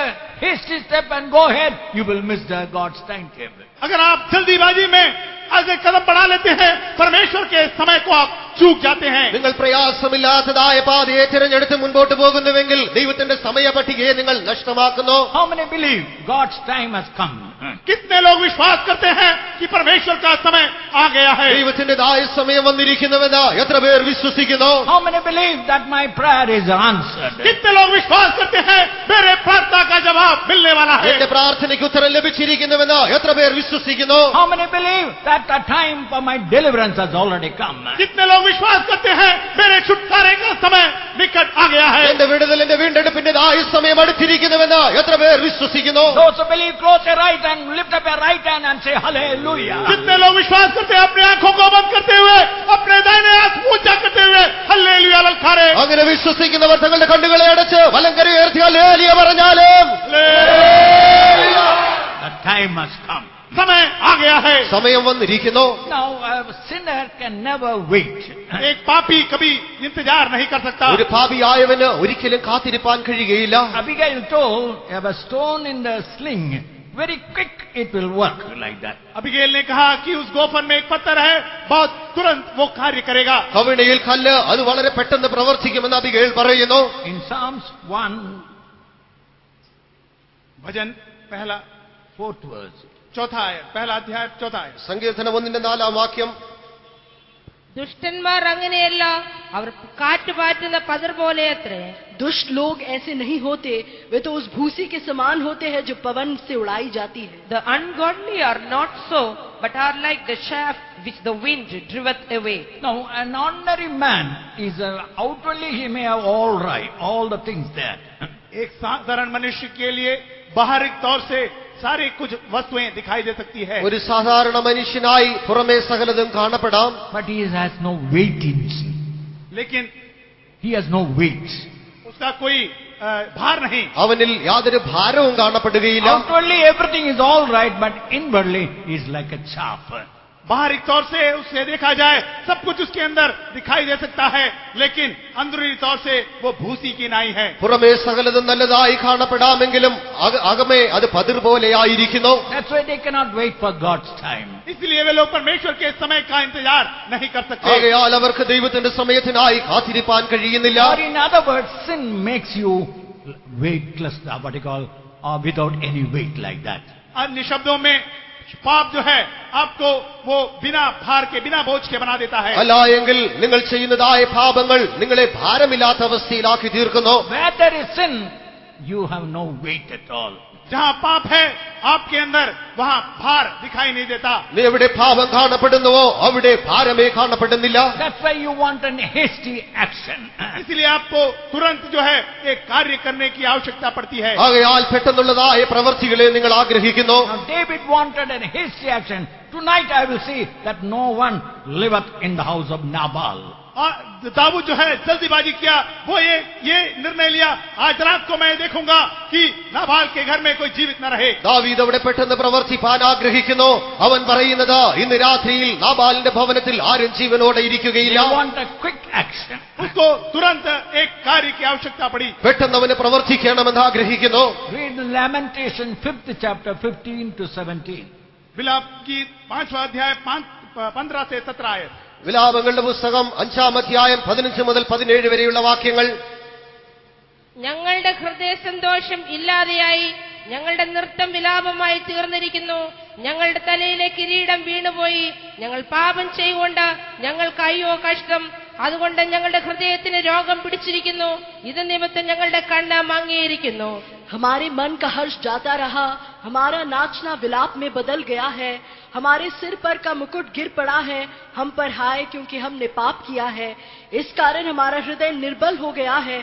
hasty step and go ahead, you will miss God's timetable. अगर आप जल्दीबाजी में आगे कदम बढ़ा लेते हैं, परमेश्वर के समय को आप चूक जाते हैं। നിങ്ങൾ പ്രയാസമില്ലാത്തതായ പാതയെ തിരഞ്ഞെടുത്ത് മുൻപോട്ട് പോകുന്നുവെങ്കിൽ ദൈവത്തിന്റെ സമയ പട്ടികയെ നിങ്ങൾ നഷ്ടമാക്കുന്നു. How many believe God's time has come? कितने लोग विश्वास करते हैं कि परमेश्वर का समय आ गया है? ദൈവത്തിന്റേതായ സമയം വന്നിരിക്കുന്നുവെന്ന് എത്ര പേർ വിശ്വസിക്കുന്നു? How many believe that my prayer is answered? कितने लोग विश्वास करते हैं मेरे प्रार्थना का जवाब मिलने वाला है? എന്റെ പ്രാർത്ഥനയ്ക്ക് ഉത്തരം ലഭിച്ചിരിക്കുന്നുവെന്ന് എത്ര പേർ വിശ്വസിക്കുന്നു? How many believe that the time for my deliverance has already come? कितने लोग विश्वास करते हैं मेरे छुटकारे का समय निकट आ गया है? എന്റെ വിടുതലിന്റെ വീണ്ടെടുപ്പിന്റേതായ സമയം അടുത്തിരിക്കുന്നുവെന്ന് എത്ര പേർ വിശ്വസിക്കുന്നു? Those who believe, close your right hand, lift up your right hand and say hallelujah. कितने लोग विश्वास करते हैं अपनी आंखों को बंद करते हुए अपने दाहिने हाथ ऊंचा करते हुए हल्लेलुया ललकारे? അങ്ങനെ വിശ്വസിക്കുന്നവർ തങ്ങളുടെ കണ്ണുകളെ അടച്ച് വലങ്കര ഉയർത്തി ഹല്ലേലൂയ പറഞ്ഞാലും The time has come. समय आ गया है। സമയം വന്നിരിക്കുന്നു. Now a sinner can never wait. एक पापी कभी इंतजार नहीं कर सकता। ഒരു പാപിയായവന് ഒരിക്കലും കാത്തിരിപ്പാൻ കഴിയുകയില്ല. Abigail told, have a stone in the sling, very quick it will work like that. Abigail ने कहा कि उस गोफन में एक पत्थर है, बहुत तुरंत वो कार्य करेगा। കവിണയിൽ കല്ല് അത് വളരെ പെട്ടെന്ന് പ്രവർത്തിക്കുമെന്ന് അബിഗൈൽ പറയുന്നു. In Psalms 1, भजन पहला 4th verse. चौथा आयत, पहला अध्याय चौथा आयत। സങ്കീർത്തനം 1:4 വാക്യം. ദുഷ്ടന്മാർ അങ്ങനെയല്ല, അവർ കാറ്റ് പാറ്റുന്ന പതിർ പോലെ അത്രേ. दुष्ट लोग ऐसे नहीं होते, वे तो उस भूसी के समान होते हैं जो पवन से उड़ाई जाती है. The ungodly are not so, but are like the chaff which the wind driveth away. Now an ordinary man is outwardly he may have all the things there. एक साधारण मनुष्य के लिए बाहरी तौर से सारी कुछ वस्तुएं दिखाई दे सकती है, ഒരു സാധാരണ മനുഷ്യനായി പുറമേ സകലതും കാണപ്പെടാം. But he has no weight in him. लेकिन He has no weight. उसका कोई भार नहीं। അവനിൽ യാതൊരു ഭാരവും കാണപ്പെടുകയില്ല. Outwardly everything is all right, but inwardly he is like a chaff. बाहरी तौर से उसे देखा जाए सब कुछ उसके अंदर दिखाई दे सकता है, लेकिन अंदरूनी तौर से वो भूसी की नाई है। പുറമേ സകലതും നല്ലതായി കാണപ്പെടാമെങ്കിലും അകമേ അത് പതിർ പോലെയായിരിക്കുന്നു. That's why they cannot wait for God's time. इसलिए वे लोग परमेश्वर के समय का इंतजार नहीं कर सकते। ആകയാൽ അവർക്ക് ദൈവത്തിന്റെ സമയത്തിനായി കാത്തിരിപ്പാൻ കഴിയുന്നില്ല. Or in other words, sin makes you weightless, what you call, or without any weight like that. अन्य शब्दों में पाप जो है आपको वो बिना भार के बिना बोझ के बना देता है। അല്ല എങ്കിൽ നിങ്ങൾ ചെയ്യുന്നതായ പാപങ്ങൾ നിങ്ങളെ ഭാരമില്ലാത്ത അവസ്ഥയിലാക്കി തീർക്കുന്നു. Where there is sin, you have no weight at all. जहाँ पाप है आपके अंदर वहाँ भार दिखाई नहीं देता। നീ എവിടെ പാപം കാണപ്പെടുന്നുവോ അവിടെ ഭാരമേ കാണപ്പെടുന്നില്ല. That's why you want an hasty action. इसलिए आपको तुरंत जो है एक कार्य करने की आवश्यकता पड़ती है। ആകയാൽ പെട്ടെന്നുള്ളതായ പ്രവർത്തികളെ നിങ്ങൾ ആഗ്രഹിക്കുന്നു. Now David wanted an hasty action. Tonight I will see that no one liveth in the house of Nabal. और दाऊद जो है जल्दीबाजी किया, वो ये निर्णय लिया, आज रात को मैं देखूंगा कि नाबाल के घर में कोई जीवित न रहे। ദാവീദ് അവിടെ പെട്ടെന്ന് പ്രവർത്തിപ്പാൻ ആഗ്രഹിക്കുന്നു. അവൻ പറയുന്നത് ഇന്ന് രാത്രിയിൽ നാബാലിന്റെ ഭവനത്തിൽ ആരും ജീവനോടെ ഇരിക്കുകയില്ല. You want a quick action. उसको तुरंत एक कार्य की आवश्यकता पड़ी। പെട്ടെന്ന് അവന് പ്രവർത്തിക്കണമെന്ന് ആഗ്രഹിക്കുന്നു. Read Lamentation 5th chapter 15 to 17. विलाप की 5वां अध्याय 15 से 17 आयत। വിലാപങ്ങളുടെ പുസ്തകം 5-ാം അധ്യായം 15 മുതൽ 17 വരെയുള്ള വാക്യങ്ങൾ. ഞങ്ങളുടെ ഹൃദയ സന്തോഷം ഇല്ലാതെയായി, ഞങ്ങളുടെ നൃത്തം വിലാപമായി തീർന്നിരിക്കുന്നു. ഞങ്ങളുടെ തലയിലെ കിരീടം വീണുപോയി. ഞങ്ങൾ പാപം ചെയ്തുകൊണ്ട് ഞങ്ങൾക്ക് അയ്യോ കഷ്ടം. അതുകൊണ്ട് ഞങ്ങളുടെ ഹൃദയത്തിന് രോഗം പിടിച്ചിരിക്കുന്നു. ഇത് നിമിത്തം ഞങ്ങളുടെ കണ്ണ് മങ്ങിയിരിക്കുന്നു. हमारे मन का हर्ष जाता रहा, हमारा नाचना विलाप में बदल गया है. हमारे सिर पर का मुकुट गिर पड़ा है. हम पर हाय, क्योंकि हमने पाप किया है. इस कारण हमारा हृदय निर्बल हो गया है.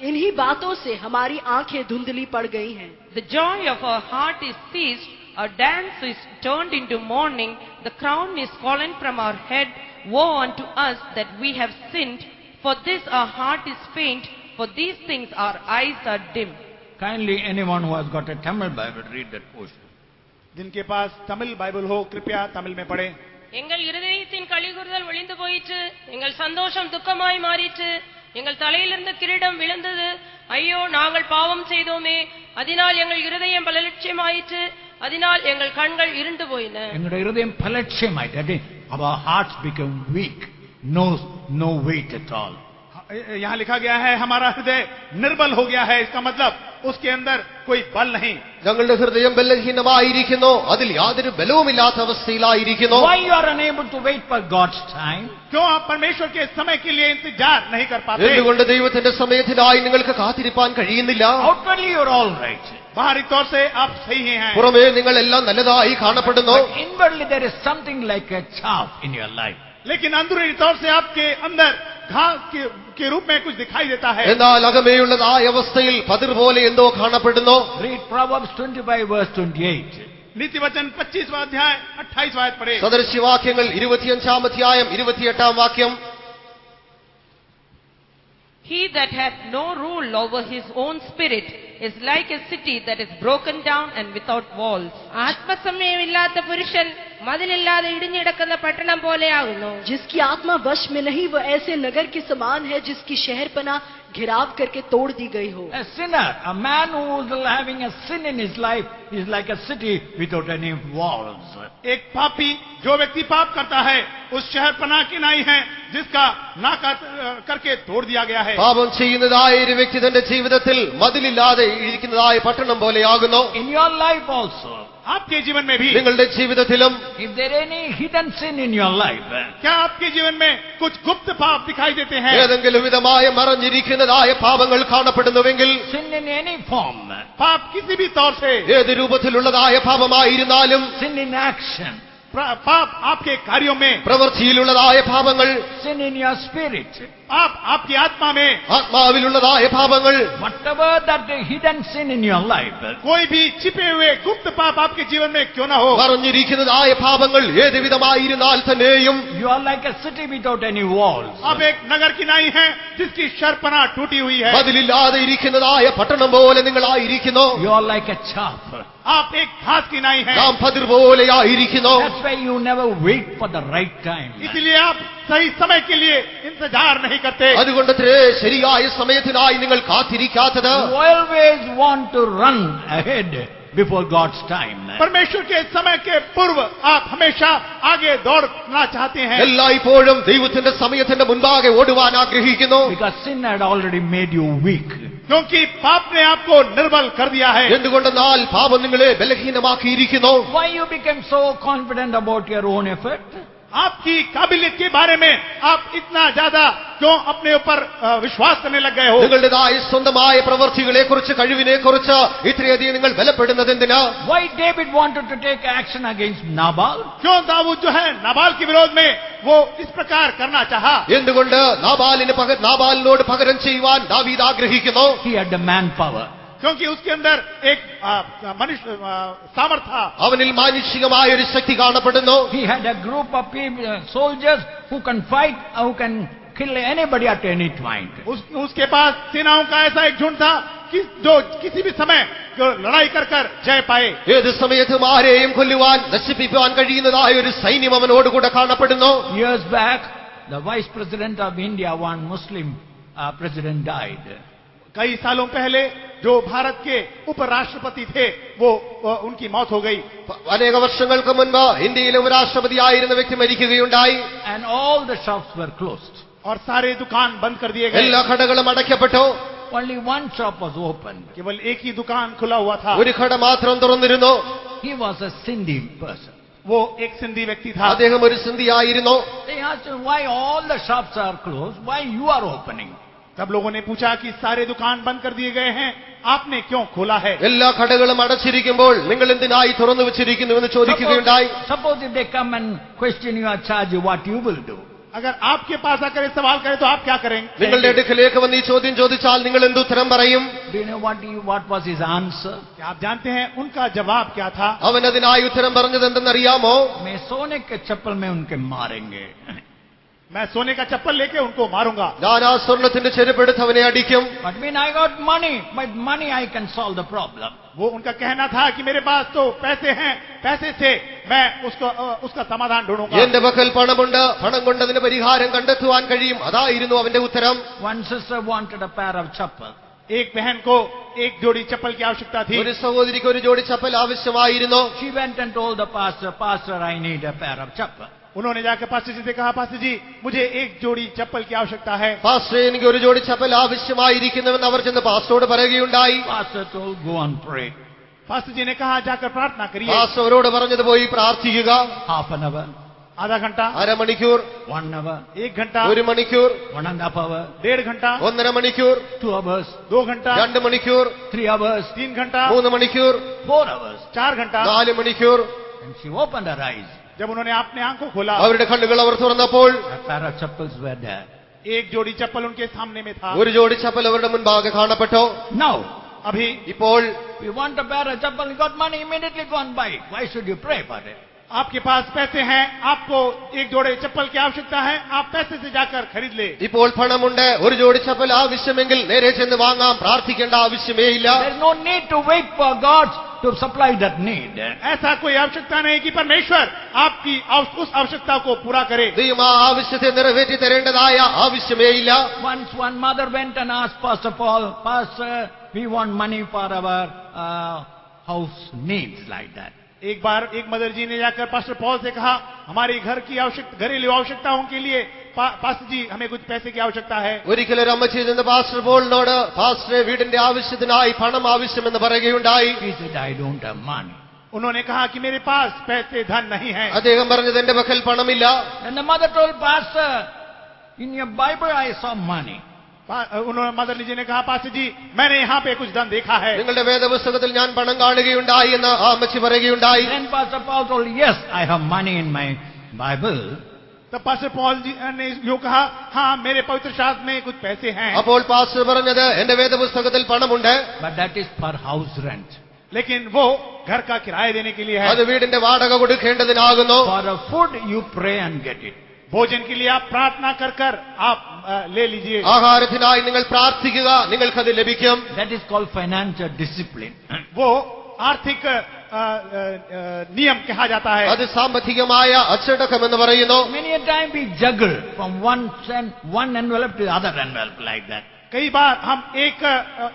इन्हीं बातों से हमारी आंखें धुंधली पड़ गई हैं. The joy of our heart is ceased, our dance is turned into mourning, the crown is fallen from our head. Woe unto us that we have sinned, for this our heart is faint, for these things our eyes are dim. Kindly, anyone who has got a Tamil Bible, read that portion. जिनके पास Tamil Bible हो कृपया तमिल में पढ़ें। எங்கள் இருதயத்தின் களிகூறுதல் ஒளிந்து போயிற்று, எங்கள் சந்தோஷம் துக்கமாய் மாறிற்று, எங்கள் தலையிலிருந்த கிரீடம் விழுந்தது. ஐயோ, நாங்கள் பாவம் செய்தோமே, அதனால் எங்கள் இருதயம் பலட்சியமாயிற்று, அதனால் எங்கள் கண்கள் இருண்டு போயின. எங்களுடைய இருதயம் பலட்சியமாயிற்று. That is, our hearts become weak, no weight at all. यहाँ लिखा गया है हमारा हृदय निर्बल हो गया है, इसका मतलब उसके अंदर कोई बल नहीं। ഞങ്ങളുടെ ഹൃദയം ബലഹീനമായിരിക്കുന്നു, അതിൽ യാതൊരു ബലവുമില്ലാത്ത അവസ്ഥയിലായിരിക്കുന്നു. Why you are unable to wait for God's time? क्यों आप परमेश्वर के समय के लिए इंतजार नहीं कर पाते? എന്തുകൊണ്ട് ദൈവത്തിന്റെ സമയത്തിനായി നിങ്ങൾക്ക് കാത്തിരിപ്പാൻ കഴിയുന്നില്ല? Outwardly you are all right. बाहरी तौर से आप सही ही हैं, പുറമേ നിങ്ങൾ എല്ലാം നല്ലതായി കാണപ്പെടുന്നു. But inwardly there is something like a chaff in your life. लेकिन अंदरूनी तौर से आपके अंदर घास के रूप में कुछ दिखाई देता है। എന്നാൽ അകമേയുള്ളതായ അവസ്ഥയിൽ പതിർ പോലെ എന്തോ കാണപ്പെടുന്നു. Read Proverbs 25 verse 28. नीति वचन 25वां अध्याय 28वां आयत पढ़े। സദൃശ്യവാക്യങ്ങൾ 25-ാം അധ്യായം 28-ാം വാക്യം. He that hath no rule over his own spirit is like a city that is broken down and without walls. ആത്മസമയമില്ലാത്ത പുരുഷൻ മതിലില്ലാതെ ഇടിഞ്ഞിടക്കുന്ന പട്ടണം പോലെയാകുന്നു. जिसकी आत्मा वश में नहीं, वह ऐसे नगर के समान है जिसकी शहरपना घिराव करके तोड़ दी गई हो. A sinner, a man who is having a sin in his life, is like a city without any walls. एक पापी, जो व्यक्ति पाप करता है, उस शहर पनाह की नाई है जिसका नाका करके तोड़ दिया गया है। പാപം ചെയ്യുന്നതായ ഒരു വ്യക്തി തന്റെ ജീവിതത്തിൽ മതിലില്ലാതെ ഇരിക്കുന്നതായ പട്ടണം പോലെയാകുന്നു. In your life also, आपके जीवन में भी നിങ്ങളുടെ ജീവിതത്തിലും if there is any hidden sin in your life, क्या आपके जीवन में कुछ गुप्त पाप दिखाई देते हैं? ഏതെങ്കിലും വിധമായ മറഞ്ഞിരിക്കുന്നതായ പാപങ്ങൾ കാണപ്പെടുന്നുവെങ്കിൽ, sin in any form, पाप किसी भी तौर से, ഏത് രൂപത്തിലുള്ളതായ പാപമായിരുന്നാലും, sin in action, पाप आपके कार्यों में, പ്രവൃത്തിയിലുള്ളതായ പാപങ്ങൾ, sin in your spirit, आपकी आत्मा में, ആത്മാവിലുള്ളതായ പാപങ്ങൾ, whatever that hidden sin in your life, कोई भी छिपे हुए गुप्त पाप आपके जीवन में क्यों ना हो, മറഞ്ഞിരിക്കുന്നതായ പാപങ്ങൾ ഏത് വിധമായിരുന്നാൽ തന്നെയും, you are like a city without any walls. आप एक नगर की नाई हैं जिसकी शरपनाह टूटी हुई है। മതിലില്ലാതെ ഇരിക്കുന്നതായ പട്ടണം പോലെ നിങ്ങളായിരിക്കുന്നു. You are like a chaff. आप एक घास की नाई हैं, നാം പതിർ പോലെയായിരിക്കുന്നു. That's why you never wait for the right time. इसलिए आप सही समय के लिए इंतजार नहीं करते। അതുകൊണ്ടത്രേ ശരിയായ സമയത്തിനായി നിങ്ങൾ കാത്തിരിക്കാത്തത്. You always want to run ahead before God's time. परमेश्वर के समय के पूर्व आप हमेशा आगे दौड़ना चाहते हैं, എല്ലായ്പ്പോഴും ദൈവത്തിന്റെ സമയത്തിന്റെ മുൻപാകെ ഓടുവാൻ ആഗ്രഹിക്കുന്നു. Because sin had already made you weak. क्योंकि पाप ने आपको निर्बल कर दिया है। എന്തുകൊണ്ടെന്നാൽ പാപം നിങ്ങളെ ബലഹീനമാക്കിയിരിക്കുന്നു. Why you became so confident about your own effort? आपकी काबिलियत के बारे में आप इतना ज्यादा क्यों अपने ऊपर विश्वास करने लग गए हो? നിങ്ങളുടേതായ സ്വന്തമായ പ്രവൃത്തികളെ കുറിച്ച്, കഴിവിനെ കുറിച്ച് ഇത്രയധികം നിങ്ങൾ ബലപ്പെടുന്നത് എന്തിനാ? Why David wanted to take action against Nabal? क्यों दाऊद जो है नाबाल के विरोध में वो इस प्रकार करना चाहा? എന്തുകൊണ്ട് നാബാലിനോട് പകരം ചെയ്യുവാൻ ദാവീദ് ആഗ്രഹിക്കുന്നു? He had the manpower. क्योंकि उसके अंदर एक मनुष्य सामर्थ था, അവനിൽ മാനുഷികമായ ഒരു ശക്തി കാണപ്പെടുന്നു. He had a group of people, soldiers who can fight, who can kill anybody at any point. उसके पास सेनाओं का ऐसा एक झुंड था कि जो किसी भी समय लड़ाई कर कर जय पाए। ഏത് സമയത്തും ആരെയും കൊല്ലുവാൻ, നശിപ്പിക്കുവാൻ കഴിയുന്നതായ ഒരു സൈന്യം അവനോടുകൂടെ കാണപ്പെടുന്നു. Years back, the vice president of India, one Muslim president, died. कई सालों पहले जो भारत के उपराष्ट्रपति थे वो उनकी मौत हो गई। അനേക വർഷങ്ങൾക്ക് മുൻപ് ഇന്ത്യയിലെ ഉപരാഷ്ട്രപതിയായിരുന്ന വ്യക്തി മരിക്കുകയുണ്ടായി. And all the shops were closed. और सारे दुकान बंद कर दिए गए। എല്ലാ കടകളും അടയ്ക്കപ്പെട്ടു. Only one shop was open. केवल एक ही दुकान खुला हुआ था। ഒരു കട മാത്രം തുറന്നിരുന്നു. He was a Sindhi person. वो एक सिंधी व्यक्ति था। അദ്ദേഹം ഒരു സിന്ധിയായിരുന്നു. They asked him, why all the shops are closed? Why you are opening? तब लोगों ने पूछा कि सारे दुकान बंद कर दिए गए हैं, आपने क्यों खोला है? എല്ലാ കടകളും അടച്ചിരിക്കുമ്പോൾ നിങ്ങൾ എന്തിനായി തുറന്നു വെച്ചിരിക്കുന്നു എന്ന് ചോദിക്കുകയുണ്ടായി. Suppose if they come and question you or charge you, what you will do? अगर आपके पास आकर सवाल करें तो आप क्या करेंगे? നിങ്ങളുടെ അടുക്കലേക്ക് വന്ന് ഈ ചോദ്യം ചോദിച്ചാൽ നിങ്ങൾ എന്തുത്തരം പറയും? Do you know what was his answer? क्या आप जानते हैं उनका जवाब क्या था? അവൻ അതിനായി ഉത്തരം പറഞ്ഞത് എന്തെന്നറിയാമോ? मैं सोने के चप्पल में उनके मारेंगे. मैं सोने का चप्पल लेके उनको मारूंगा. ഞാൻ ആ സ്വർണത്തിന്റെ ചെരുപ്പെടുത്ത് അവനെ अടിക്കും. But when I got money, with money I can solve the problem. वो उनका कहना था कि मेरे पास तो पैसे हैं, पैसे से मैं उसका समाधान ढूंढूंगा. എന്റെ പക്കൽ പണമുണ്ട്, പണം കൊണ്ട് അതിന് പരിഹാരം കണ്ടെത്തുവാൻ കഴിയും. അതായിരുന്നു അവന്റെ ഉത്തരം. One sister wanted a pair of chappal. एक बहन को एक जोड़ी चप्पल की आवश्यकता थी. ഒരു സഹോദരിക്ക് ഒരു ജോഡി ചപ്പൽ ആവശ്യമായിരുന്നു. She went and told the pastor, Pastor, I need a pair of chappal. उन्होंने जाकर पास्टर जी से कहा, पास्टर जी मुझे एक जोड़ी चप्पल की आवश्यकता है. പാസ്റ്റർ, എനിക്ക് ഒരു ജോഡി ചപ്പൽ ആവശ്യമായിരിക്കുന്നുവെന്ന് അവർ ചെന്ന് പാസ്റ്ററോട് പറയുകയുണ്ടായി. Pastor told, go and pray. Pastor ji ने कहा जाकर प्रार्थना करिए. പാസ്റ്റർ അവരോട് പറഞ്ഞത് പോയി പ്രാർത്ഥിക്കുക. Half an hour, आधा घंटा, അരമണിക്കൂർ, 1 hour, 1 घंटा, ഒരു മണിക്കൂർ, 1.5 hour, 1.5 घंटा, 1.5 മണിക്കൂർ, 2 hours, 2 घंटा, 2 മണിക്കൂർ, 3 hours, 3 घंटा, 3 മണിക്കൂർ, 4 hours. 4 घंटा. 4 മണിക്കൂർ. And she opened her eyes. जब उन्होंने अपने आंखों खोला, അവരുടെ കണ്ണുകൾ അവർ തുറന്നപ്പോൾ A pair of chappals were there. एक जोड़ी चप्पल उनके सामने में था. ഒരു ജോഡി ചപ്പൽ അവരുടെ മുൻപാകെ കാണപ്പെട്ടു. Now, अभी ഇപ്പോൾ you want a pair of chappal, you got money, immediately go and buy it. Why should you pray for it? आपके पास पैसे हैं, आपको एक जोड़े चप्पल की आवश्यकता है, आप पैसे से जाकर खरीद ले. ഇപ്പോൾ പണമുണ്ട്, ഒരു ജോഡി ചപ്പൽ ആവശ്യമെങ്കിൽ നേരെ ചെന്ന് വാങ്ങാം, പ്രാർത്ഥിക്കേണ്ട ആവശ്യമേ ഇല്ല. There is no need to wait for God to supply that need. ऐसा कोई आवश्यकता नहीं कि परमेश्वर आपकी उस आवश्यकता को पूरा करे. ദൈവം ആ ആവശ്യത്തെ നിറവേറ്റി തരേണ്ടതായ ആവശ്യമേ ഇല്ല. Once one mother went and asked Pastor Paul, Pastor, we want money for our house needs like that. एक बार एक मदर जी ने जाकर पास्टर पॉल से कहा, हमारी घर की घरेलू आवश्यकताओं के लिए पास्टर जी हमें कुछ पैसे की आवश्यकता है. ഒരിക്കൽ ഒരു അമ്മച്ചി ചെന്ന് പാസ്റ്റർ പോളിനോട്, പാസ്റ്ററെ വീടിന്റെ ആവശ്യത്തിനായി പണം ആവശ്യമെന്ന് പറയുകയുണ്ടായി. He said, I don't have money. उन्होंने कहा कि मेरे पास पैसे धन नहीं है. അദ്ദേഹം പറഞ്ഞത്, എന്റെ പക്കൽ പണമില്ല. Then the mother told Pastor, in your Bible I saw money. उन्होंने मदर जी ने कहा, पास्टर जी मैंने यहाँ पे कुछ धन देखा है. നിങ്ങളുടെ വേദപുസ്തകത്തിൽ ഞാൻ പണം കാണുകയുണ്ടായി എന്ന് ആ അമ്മച്ചി പറയുകയുണ്ടായി. Then Pastor Paul told, yes, I have money in my Bible. तब पास्टर पॉल जी ने यूँ कहा, हाँ मेरे पवित्र शास्त्र में कुछ पैसे हैं. അപ്പോൾ പാസ്റ്റർ പറഞ്ഞത്, എന്റെ വേദപുസ്തകത്തിൽ പണമുണ്ട്, But that is for house rent. लेकिन वो घर का किराया देने के लिए है. അത് വീടിന്റെ വാടക കൊടുക്കേണ്ടതിനാകുന്നു. For a food, you pray and get it. भोजन के लिए आप प्रार्थना कर कर आप ले लीजिए. ആഹാരത്തിനായി നിങ്ങൾ പ്രാർത്ഥിക്കുക, നിങ്ങൾക്കത് ലഭിക്കും. That is called financial discipline. वो आर्थिक नियम कहा जाता है. അത് സാമ്പത്തികമായ അച്ചടക്കം എന്ന് പറയുന്നു. Many a time we juggle from one envelope to the other envelope like that. कई बार हम एक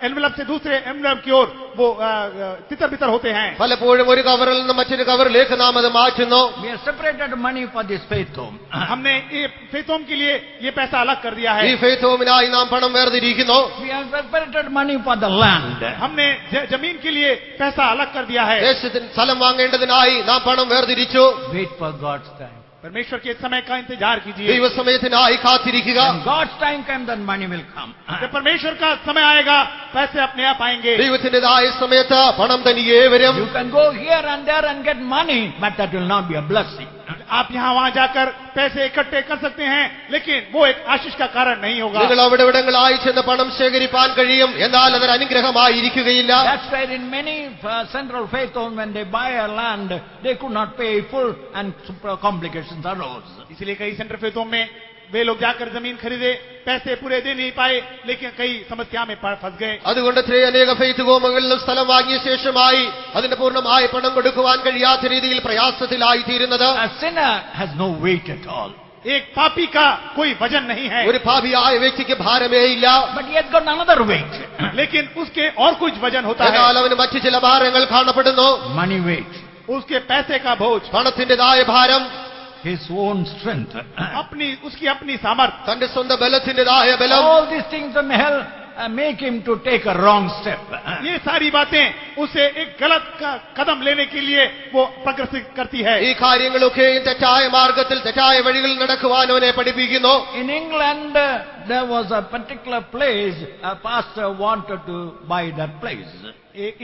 एनवेलप से दूसरे एनवेलप की ओर वो तितर बितर होते हैं. പലപ്പോഴും ഒരു കവറിൽ നിന്ന് മറ്റൊരു കവറിലേക്ക് നാം അത് മാറ്റുന്നു. We have separated money for this faith home. हमने ये फेथ होम के लिए ये पैसा अलग कर दिया है. ഈ ഫെയ്ത്ത് ഹോമിനായി നാം പണം വേർതിരിക്കുന്നു. We have separated money for the land. हमने जमीन के लिए पैसा अलग कर दिया है. ദേശത്തിന് സ്ഥലം വാങ്ങേണ്ടതിനായി നാം പണം വേർതിരിച്ചു. Wait for God's time. परमेश्वर के समय का इंतजार कीजिए. ദൈവസമയത്തിനായി കാത്തിരിക്കുക. When God's time comes, then money will come. जब परमेश्वर का समय आएगा पैसे अपने आप आएंगे. ദൈവത്തിന്റേതായ സമയത്ത് പണം തനിയെ വരും. You can go here and there and get money, but that will not be a blessing. आप यहाँ वहाँ जाकर पैसे इकट्ठे कर सकते हैं, लेकिन वो एक आशीष का कारण नहीं होगा. നിങ്ങൾ അവിടെ ഇവിടങ്ങളായി ചെന്ന് പണം ശേഖരിപ്പാൻ കഴിയും, എന്നാൽ അതൊരു അനുഗ്രഹമായിരിക്കുകയില്ല. That's why in many central faith homes, when they buy a land, they could not pay full and complications arose. इसलिए कई सेंटर फेथ होम में वे लोग जाकर जमीन खरीदे, पैसे पूरे दे नहीं पाए, लेकिन कई समस्या में फंस गए. അതുകൊണ്ട് അനേക ഫെയ്ത്ത് ഹോമുകളിലും സ്ഥലം വാങ്ങിയ ശേഷമായി അതിന്റെ പൂർണ്ണമായ പണം കൊടുക്കുവാൻ കഴിയാത്ത രീതിയിൽ പ്രയാസത്തിലായി തീരുന്നത്. A sinner has no weight at all. एक पापी का कोई वजन नहीं है, ഒരു പാപിയായ വ്യക്തിക്ക് ഭാരമേ ഇല്ല. But he has got another weight. लेकिन उसके और कुछ वजन होता है. എന്നാൽ അവന് മറ്റു ചില ഭാരങ്ങൾ കാണപ്പെടുന്നു. Money weight. उसके पैसे का बोझ, പണത്തിന്റേതായ ഭാരം, His own strength. उसकी अपनी सामर्थ. തന്റെ സ്വന്തം ബലത്തിന്റേതായ ബലം. All these things in hell make him to take a wrong step. ये सारी बातें उसे एक गलत कदम लेने के लिए वो प्रग्रसित करती है. ഈ കാര്യങ്ങളൊക്കെയും തെറ്റായ മാർഗത്തിൽ തെറ്റായ വഴികളിൽ നടക്കുവാൻ അവനെ പഠിപ്പിക്കുന്നു. In England, there was a particular place, a pastor wanted to buy that place.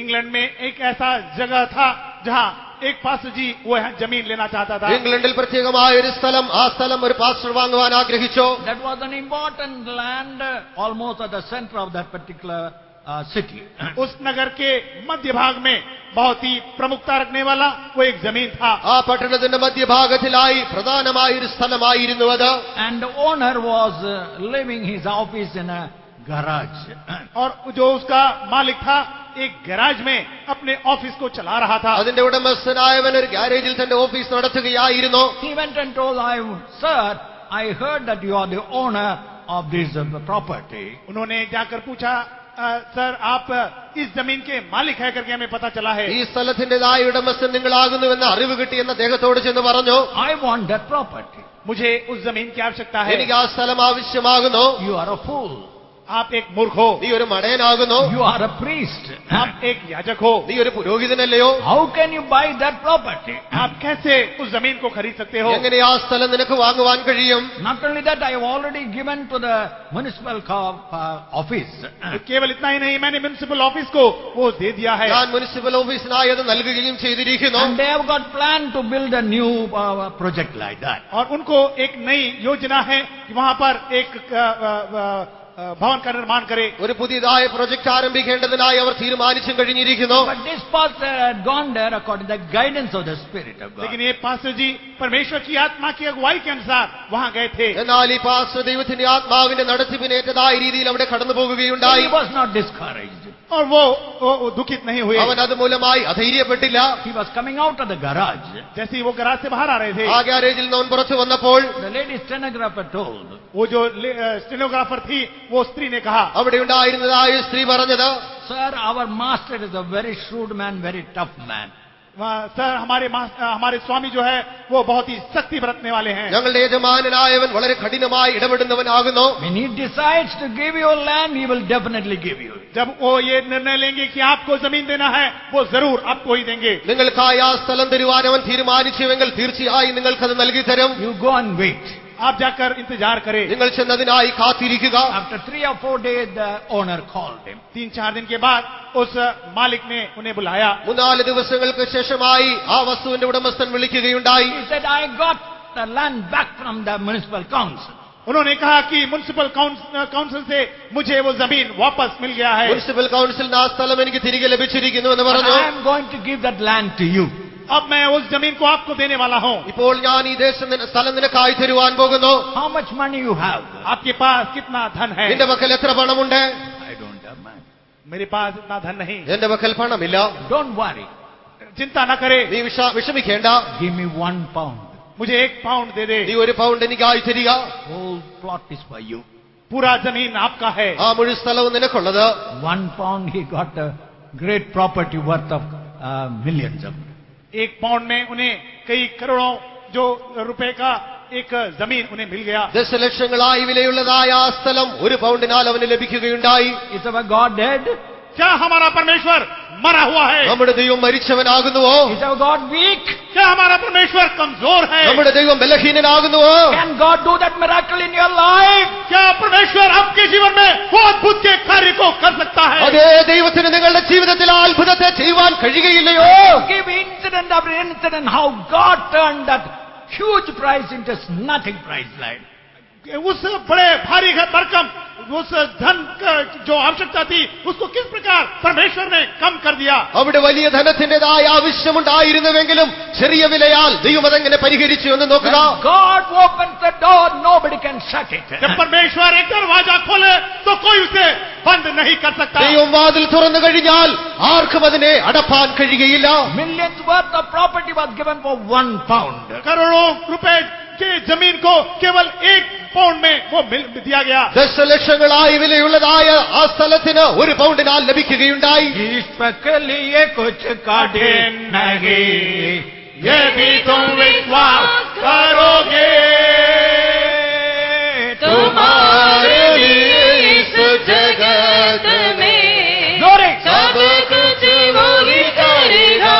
England में एक ऐसा जगह था जहाँ एक पास्टर जी वो जमीन लेना चाहता था. ഇംഗ്ലണ്ടിൽ പ്രത്യേകമായ ഒരു സ്ഥലം, ആ സ്ഥലം ഒരു പാസ്റ്റർ വാങ്ങുവാൻ ആഗ്രഹിച്ചു. That was an important land, almost at the center of that particular city. उस नगर के मध्य भाग में बहुत ही प्रमुखता रखने वाला वो एक जमीन था. ആ പട്ടണത്തിന്റെ മധ്യഭാഗത്തിലായി പ്രധാനമായ ഒരു സ്ഥലമായിരുന്നു അത്. And the owner was living his office in a garage. और जो उसका मालिक था एक गैराज में अपने ऑफिस को चला रहा था. അതിന്റെ ഉടമസ്ഥനായവൻ ഒരു ഗ്യാരേജിൽ തന്റെ ഓഫീസ് നടത്തുകയായിരുന്നു. He went and told, Sir, I heard that you are the owner of this property. उन्होंने जाकर पूछा, सर आप इस जमीन के मालिक है करके हमें पता चला है. ഈ സ്ഥലത്തിന്റേതായ ഉടമസ്ഥൻ നിങ്ങളാകുന്നുവെന്ന് അറിവ് കിട്ടിയെന്ന് അദ്ദേഹത്തോട് ചെന്ന് പറഞ്ഞു. I want that property. मुझे उस जमीन की आवश्यकता है. എനിക്ക് ആ സ്ഥലം ആവശ്യമാകുന്നു. You are a fool. आप एक मूर्ख हो. നീ ഒരു മടയനാകുന്നു. You are a priest. आप एक याजक हो. നീ ഒരു പുരോഹിതനല്ലയോ? How can you buy that property? आप कैसे उस जमीन को खरीद सकते हो? എങ്ങനെ ആ സ്ഥലം നിനക്ക് വാങ്ങുവാൻ കഴിയും? Not only that, I have already given to the municipal office. केवल इतना ही नहीं, मैंने म्युनिसिपल ऑफिस को वो दे दिया है. ഞാൻ മുനിസിപ്പൽ ഓഫീസിനായി അത് നൽകുകയും ചെയ്തിരിക്കുന്നു. And they have got plan to build a new project like that. और उनको एक नई योजना है कि वहां पर एक भवन का निर्माण करे. ഒരു പുതിയതായ പ്രൊജക്ട് ആരംഭിക്കേണ്ടതിനായി അവർ തീരുമാനിച്ചും കഴിഞ്ഞിരിക്കുന്നു. But this pastor had gone there according to the guidance of the Spirit of God. लेकिन ये पास्टर जी परमेश्वर की आत्मा की अगुवाई के अनुसार वहां गए थे. എന്നാൽ ഈ പാസ്റ്റർ ദൈവത്തിന്റെ ആത്മാവിന്റെ നടത്തിപ്പിനേറ്റതായ രീതിയിൽ അവിടെ കടന്നു പോകുകയുണ്ടായി. He was not discouraged. और वो दुखित नहीं हुए. അവൻ അത് മൂലമായി അധൈര്യപ്പെട്ടില്ല. He was coming out of the garage. जैसे ही वो गैराज से बाहर आ रहे थे, ആ ഗ്യാരേജിൽ നിന്ന് അവൻ പുറത്തു വന്നപ്പോൾ The lady stenographer told, वो जो स्टेनोग्राफर थी वो स्त्री ने कहा, അവിടെ ഉണ്ടായിരുന്നതായ സ്ത്രീ പറഞ്ഞത്, Sir, our master is a very shrewd man, very tough man. Sir हमारे स्वामी जो है वो बहुत ही सख्ती बरतने वाले हैं. ഞങ്ങളുടെ യജമാനനായവൻ വളരെ കഠിനമായി ഇടപെടുന്നവനാകുന്നു. When he decides to give you land, he will definitely give you. जब वो ये निर्णय लेंगे कि आपको जमीन देना है, वो जरूर आपको ही देंगे. നിങ്ങൾക്കായി ആ സ്ഥലം തരുവാൻ അവൻ തീരുമാനിച്ചുവെങ്കിൽ തീർച്ചയായും നിങ്ങൾക്കത് നൽകി തരും. You go and wait. आप जाकर इंतजार करें. നിങ്ങൾ ചെന്നതിനായി കാത്തിരിക്കുക. After 3 or 4 days, the owner called him. 3-4 दिन के बाद उस मालिक ने उन्हें बुलाया. 3-4 ദിവസങ്ങൾക്ക് ശേഷമായി ആ വസ്തുവിന്റെ ഉടമസ്ഥൻ വിളിക്കുകയുണ്ടായി. He said, I got the land back from the municipal council. उन्होंने कहा कि म्युनिसिपल काउंसिल से मुझे वो जमीन वापस मिल गया है. മുനിസിപ്പൽ കൗൺസിലിന് ആ സ്ഥലം എനിക്ക് തിരികെ ലഭിച്ചിരിക്കുന്നു എന്ന് And പറഞ്ഞു. I am going to give that land to you. अब मैं उस जमीन को आपको देने वाला हूँ. ഇപ്പോൾ ഞാൻ ഈ സ്ഥലം നിനക്കായി തരുവാൻ പോകുന്നു. How much money you have? आपके पास कितना धन है? നിന്റെ പക്കൽ എത്ര പണമുണ്ട്? I don't have money. मेरे पास इतना धन नहीं. എന്റെ പക്കൽ പണമില്ല. Don't worry. चिंता न करे. നീ വിഷമിക്കേണ്ട. Give me 1 pound. मुझे 1 पाउंड दे दे. നീ 1 പൗണ്ട് എനിക്കായി തരിക. Whole plot is for you. पूरा जमीन आपका है. ആ മുഴു സ്ഥലവും നിനക്കുള്ളത്. 1 pound, he got a great property worth of millions of. 1 pound में उन्हें कई करोड़ों जो रुपए का एक जमीन उन्हें मिल गया. ദശലക്ഷങ്ങളായി വിലയുള്ളതായ ആ സ്ഥലം 1 പൗണ്ടിനാൽ അവന് ലഭിക്കുകയുണ്ടായി. Is our God dead? क्या हमारा परमेश्वर मरा हुआ है? നമ്മുടെ ദൈവം മരിച്ചവനാകുന്നുവോ? Is our God weak? क्या हमारा परमेश्वर कमजोर है? നമ്മുടെ ദൈവം ബലഹീനനാകുന്നുവോ? Can God do that miracle in your life? क्या परमेश्वर आपके जीवन में वो अद्भुत के कार्य को कर सकता है? അതേ ദൈവത്തിന് നിങ്ങളുടെ ജീവിതത്തിൽ ആ അത്ഭുതത്തെ ചെയ്യുവാൻ കഴിയുകയില്ലയോ? Give incident after incident how God turned that huge price into nothing price like. उस बड़े भारी भरकम उस धन का जो आवश्यकता थी उसको किस प्रकार परमेश्वर ने कम कर दिया. അവിടെ വലിയ ധനത്തിന്റേതായ ആവശ്യമുണ്ടായിരുന്നുവെങ്കിലും ചെറിയ വിലയാൽ ദൈവം അതെങ്ങനെ പരിഹരിച്ചു എന്ന് നോക്കുക. When God opens the door, nobody can shut it. जब परमेश्वर एक दरवाजा खोले तो कोई उसे बंद नहीं कर सकता. ദൈവം വാതിൽ തുറന്നു കഴിഞ്ഞാൽ ആർക്കും അതിനെ അടപ്പാൻ കഴിയുകയില്ല. Millions worth of property was given for 1 pound. करोड़ों रुपए के जमीन को केवल 1 पाउंड में वो दिया गया. ദശലക്ഷങ്ങളായി വിലയുള്ളതായ ആ സ്ഥലത്തിന് 1 പൗണ്ടിനാൽ ലഭിക്കുകയുണ്ടായി. ईश्वर के लिए कुछ काटे नहीं, ये भी तुम विश्वास करोगे. तुम्हारे लिए इस जगत में Glory. सब कुछ वो ही करेगा.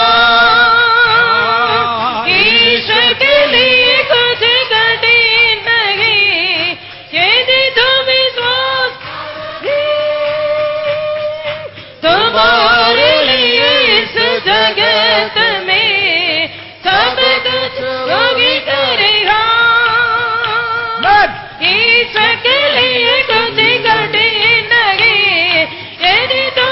ईश्वर के लिए कुछ कठिन नहीं, यदि तुम विश्वास तुम्हारे लिए इस जगत में सब कुछ वो ही करेगा. Lord, ईश्वर के लिए कुछ कठिन नहीं, यदि तुम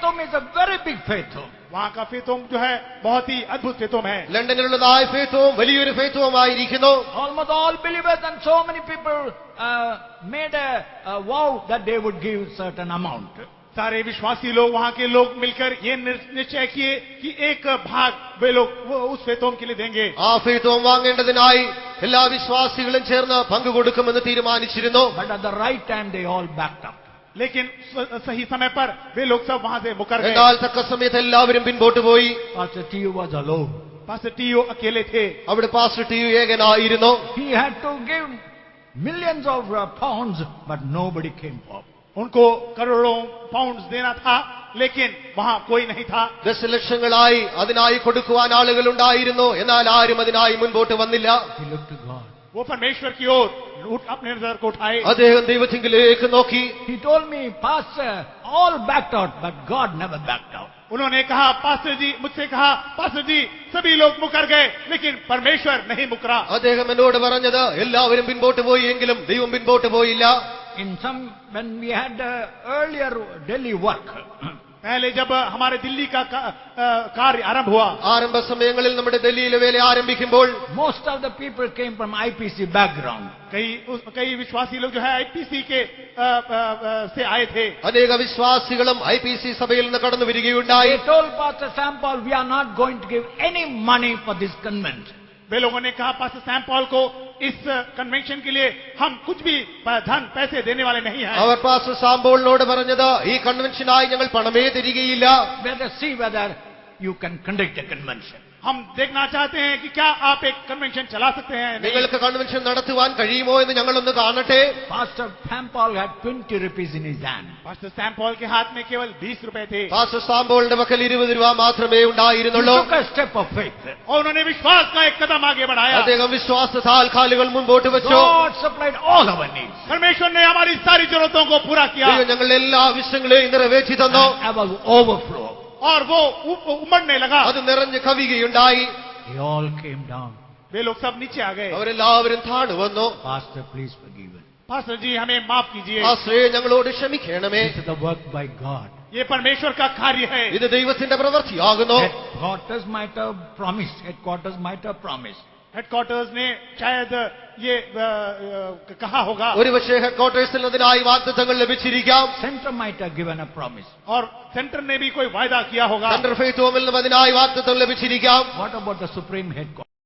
faith home is a very big faith home. वहाँ का फेथ होम जो है बहुत ही अद्भुत फेथ होम है. ലണ്ടനിലുള്ളതായ ഫെയ്ത്ത് ഹോം വലിയൊരു ഫെയ്ത്ത് ഹോം ആയിരിക്കുന്നു. Almost all believers and so many people made a vow that they would give certain amount. सारे विश्वासी लोग, वहाँ के लोग मिलकर ये निश्चय किए कि एक भाग वे लोग वो उस फेथ होम के लिए देंगे. ആ ഫെയ്ത്ത് ഹോം വാങ്ങേണ്ടതിനായി എല്ലാ വിശ്വാസികളും ചേർന്ന് പങ്കുകൊടുക്കുമെന്ന് തീരുമാനിച്ചിരുന്നു. But at the right time they all backed up. लेकिन सही समय पर वे लोग सब वहाँ से मुकर गए. എന്നാൽ തക്ക സമയത്ത് എല്ലാവരും പിൻപോട്ട് പോയി. Pastor T.U. was alone. Pastor T O अकेले थे. അവിടെ പാസ്റ്റർ ടി.യു. ഏകനായിരുന്നു. He had to give millions of pounds, but nobody came up. उनको करोड़ों पाउंड्स देना था, लेकिन वहाँ कोई नहीं था. ദശലക്ഷങ്ങളായി അതിനായി കൊടുക്കുവാൻ ആളുകൾ ഉണ്ടായിരുന്നു. എന്നാൽ ആരും അതിനായി മുൻപോട്ട് വന്നില്ല. He looked to God. वो परमेश्वर की ओर अपने नजर को उठाए. അദ്ദേഹം ദൈവത്തിങ്കിലേക്ക് നോക്കി. He told me, Pastor, all backed out, but God never backed out. उन्होंने कहा, पास्टर जी, मुझसे कहा, पास्टर जी, सभी लोग मुकर गए, लेकिन परमेश्वर नहीं मुकरा. അദ്ദേഹം എന്നോട് പറഞ്ഞത് എല്ലാവരും പിൻപോട്ട് പോയി എങ്കിലും ദൈവം പിൻപോട്ട് പോയില്ല. When we had earlier Delhi work, पहले जब हमारे दिल्ली का कार्य आरंभ हुआ, ആരംഭ സമയങ്ങളിൽ നമ്മുടെ ഡൽഹിയിലെ വേല ആരംഭിക്കുമ്പോൾ most of the people came from IPC background. कई विश्वासी लोग जो है आईपीसी के से आए थे. അനേക വിശ്വാസികളും IPC സഭയിൽ നിന്ന് കടന്നു വരികയുണ്ടായി. They told Pastor Sam Paul, we are not going to give any money for this convention. वे लोगों ने कहा, पास्टर सैम पॉल को इस कन्वेंशन के लिए हम कुछ भी धन पैसे देने वाले नहीं हैं. അവർ പാസ്റ്റർ സാംപോളിനോട് പറഞ്ഞത് ഈ കൺവെൻഷനായി ഞങ്ങൾ പണമേ തരികയില്ല. Let us see whether you can conduct a convention. हम देखना चाहते हैं कि क्या आप एक कन्वेंशन चला सकते हैं. നിങ്ങൾക്ക് കൺവെൻഷൻ നടത്തുവാൻ കഴിയുമോ എന്ന് ഞങ്ങളൊന്ന് കാണട്ടെ. Pastor Sam Paul had 20 rupees in his hand. Pastor Sam Paul के हाथ में केवल 20 रुपए थे. പാസ്റ്റർ സാംപോളിന്റെ പക്കൽ 20 രൂപ മാത്രമേ He ഉണ്ടായിരുന്നുള്ളൂ. took a step of faith. और उन्होंने विश्वास का एक कदम आगे बढ़ाया. അദ്ദേഹം വിശ്വാസത്താൽ കാലുകൾ മുൻപോട്ട് വെച്ചു. God supplied all our needs. परमेश्वर ने हमारी सारी जरूरतों को पूरा किया ദൈവം ഞങ്ങളുടെ എല്ലാ ആവശ്യങ്ങളെയും നിറവേറ്റി തന്നു. And above overflow. और वो उमड़ने लगा. അത് നിറഞ്ഞ് കവിയുകയുണ്ടായി. They all came down. वे लोग सब नीचे आ गए. അവരെല്ലാവരും താണു വന്നു. Pastor, please forgive us. Pastor ji, हमें माफ कीजिए. പാസ്റ്ററെ ഞങ്ങളോട് ക്ഷമിക്കണമേ. This is the work by God. ये परमेश्वर का कार्य है. ഇത് ദൈവത്തിന്റെ പ്രവൃത്തിയാകുന്നു. Headquarters might have promised. Headquarters might have promised. Headquarters ने शायद ये कहा होगा. ഒരുപക്ഷേ ഹെഡ്ക്വാർട്ടേഴ്സിൽ അതിനായി വാഗ്ദത്തങ്ങൾ ലഭിച്ചിരിക്കാം. Center might have given a promise. और सेंटर ने भी कोई वायदा किया होगा. സെൻട്രൽ ഫെയ്ത്ത് ഹോമിൽ നിന്നും അതിനായി വാഗ്ദത്തം ലഭിച്ചിരിക്കാം. What about the supreme headquarters?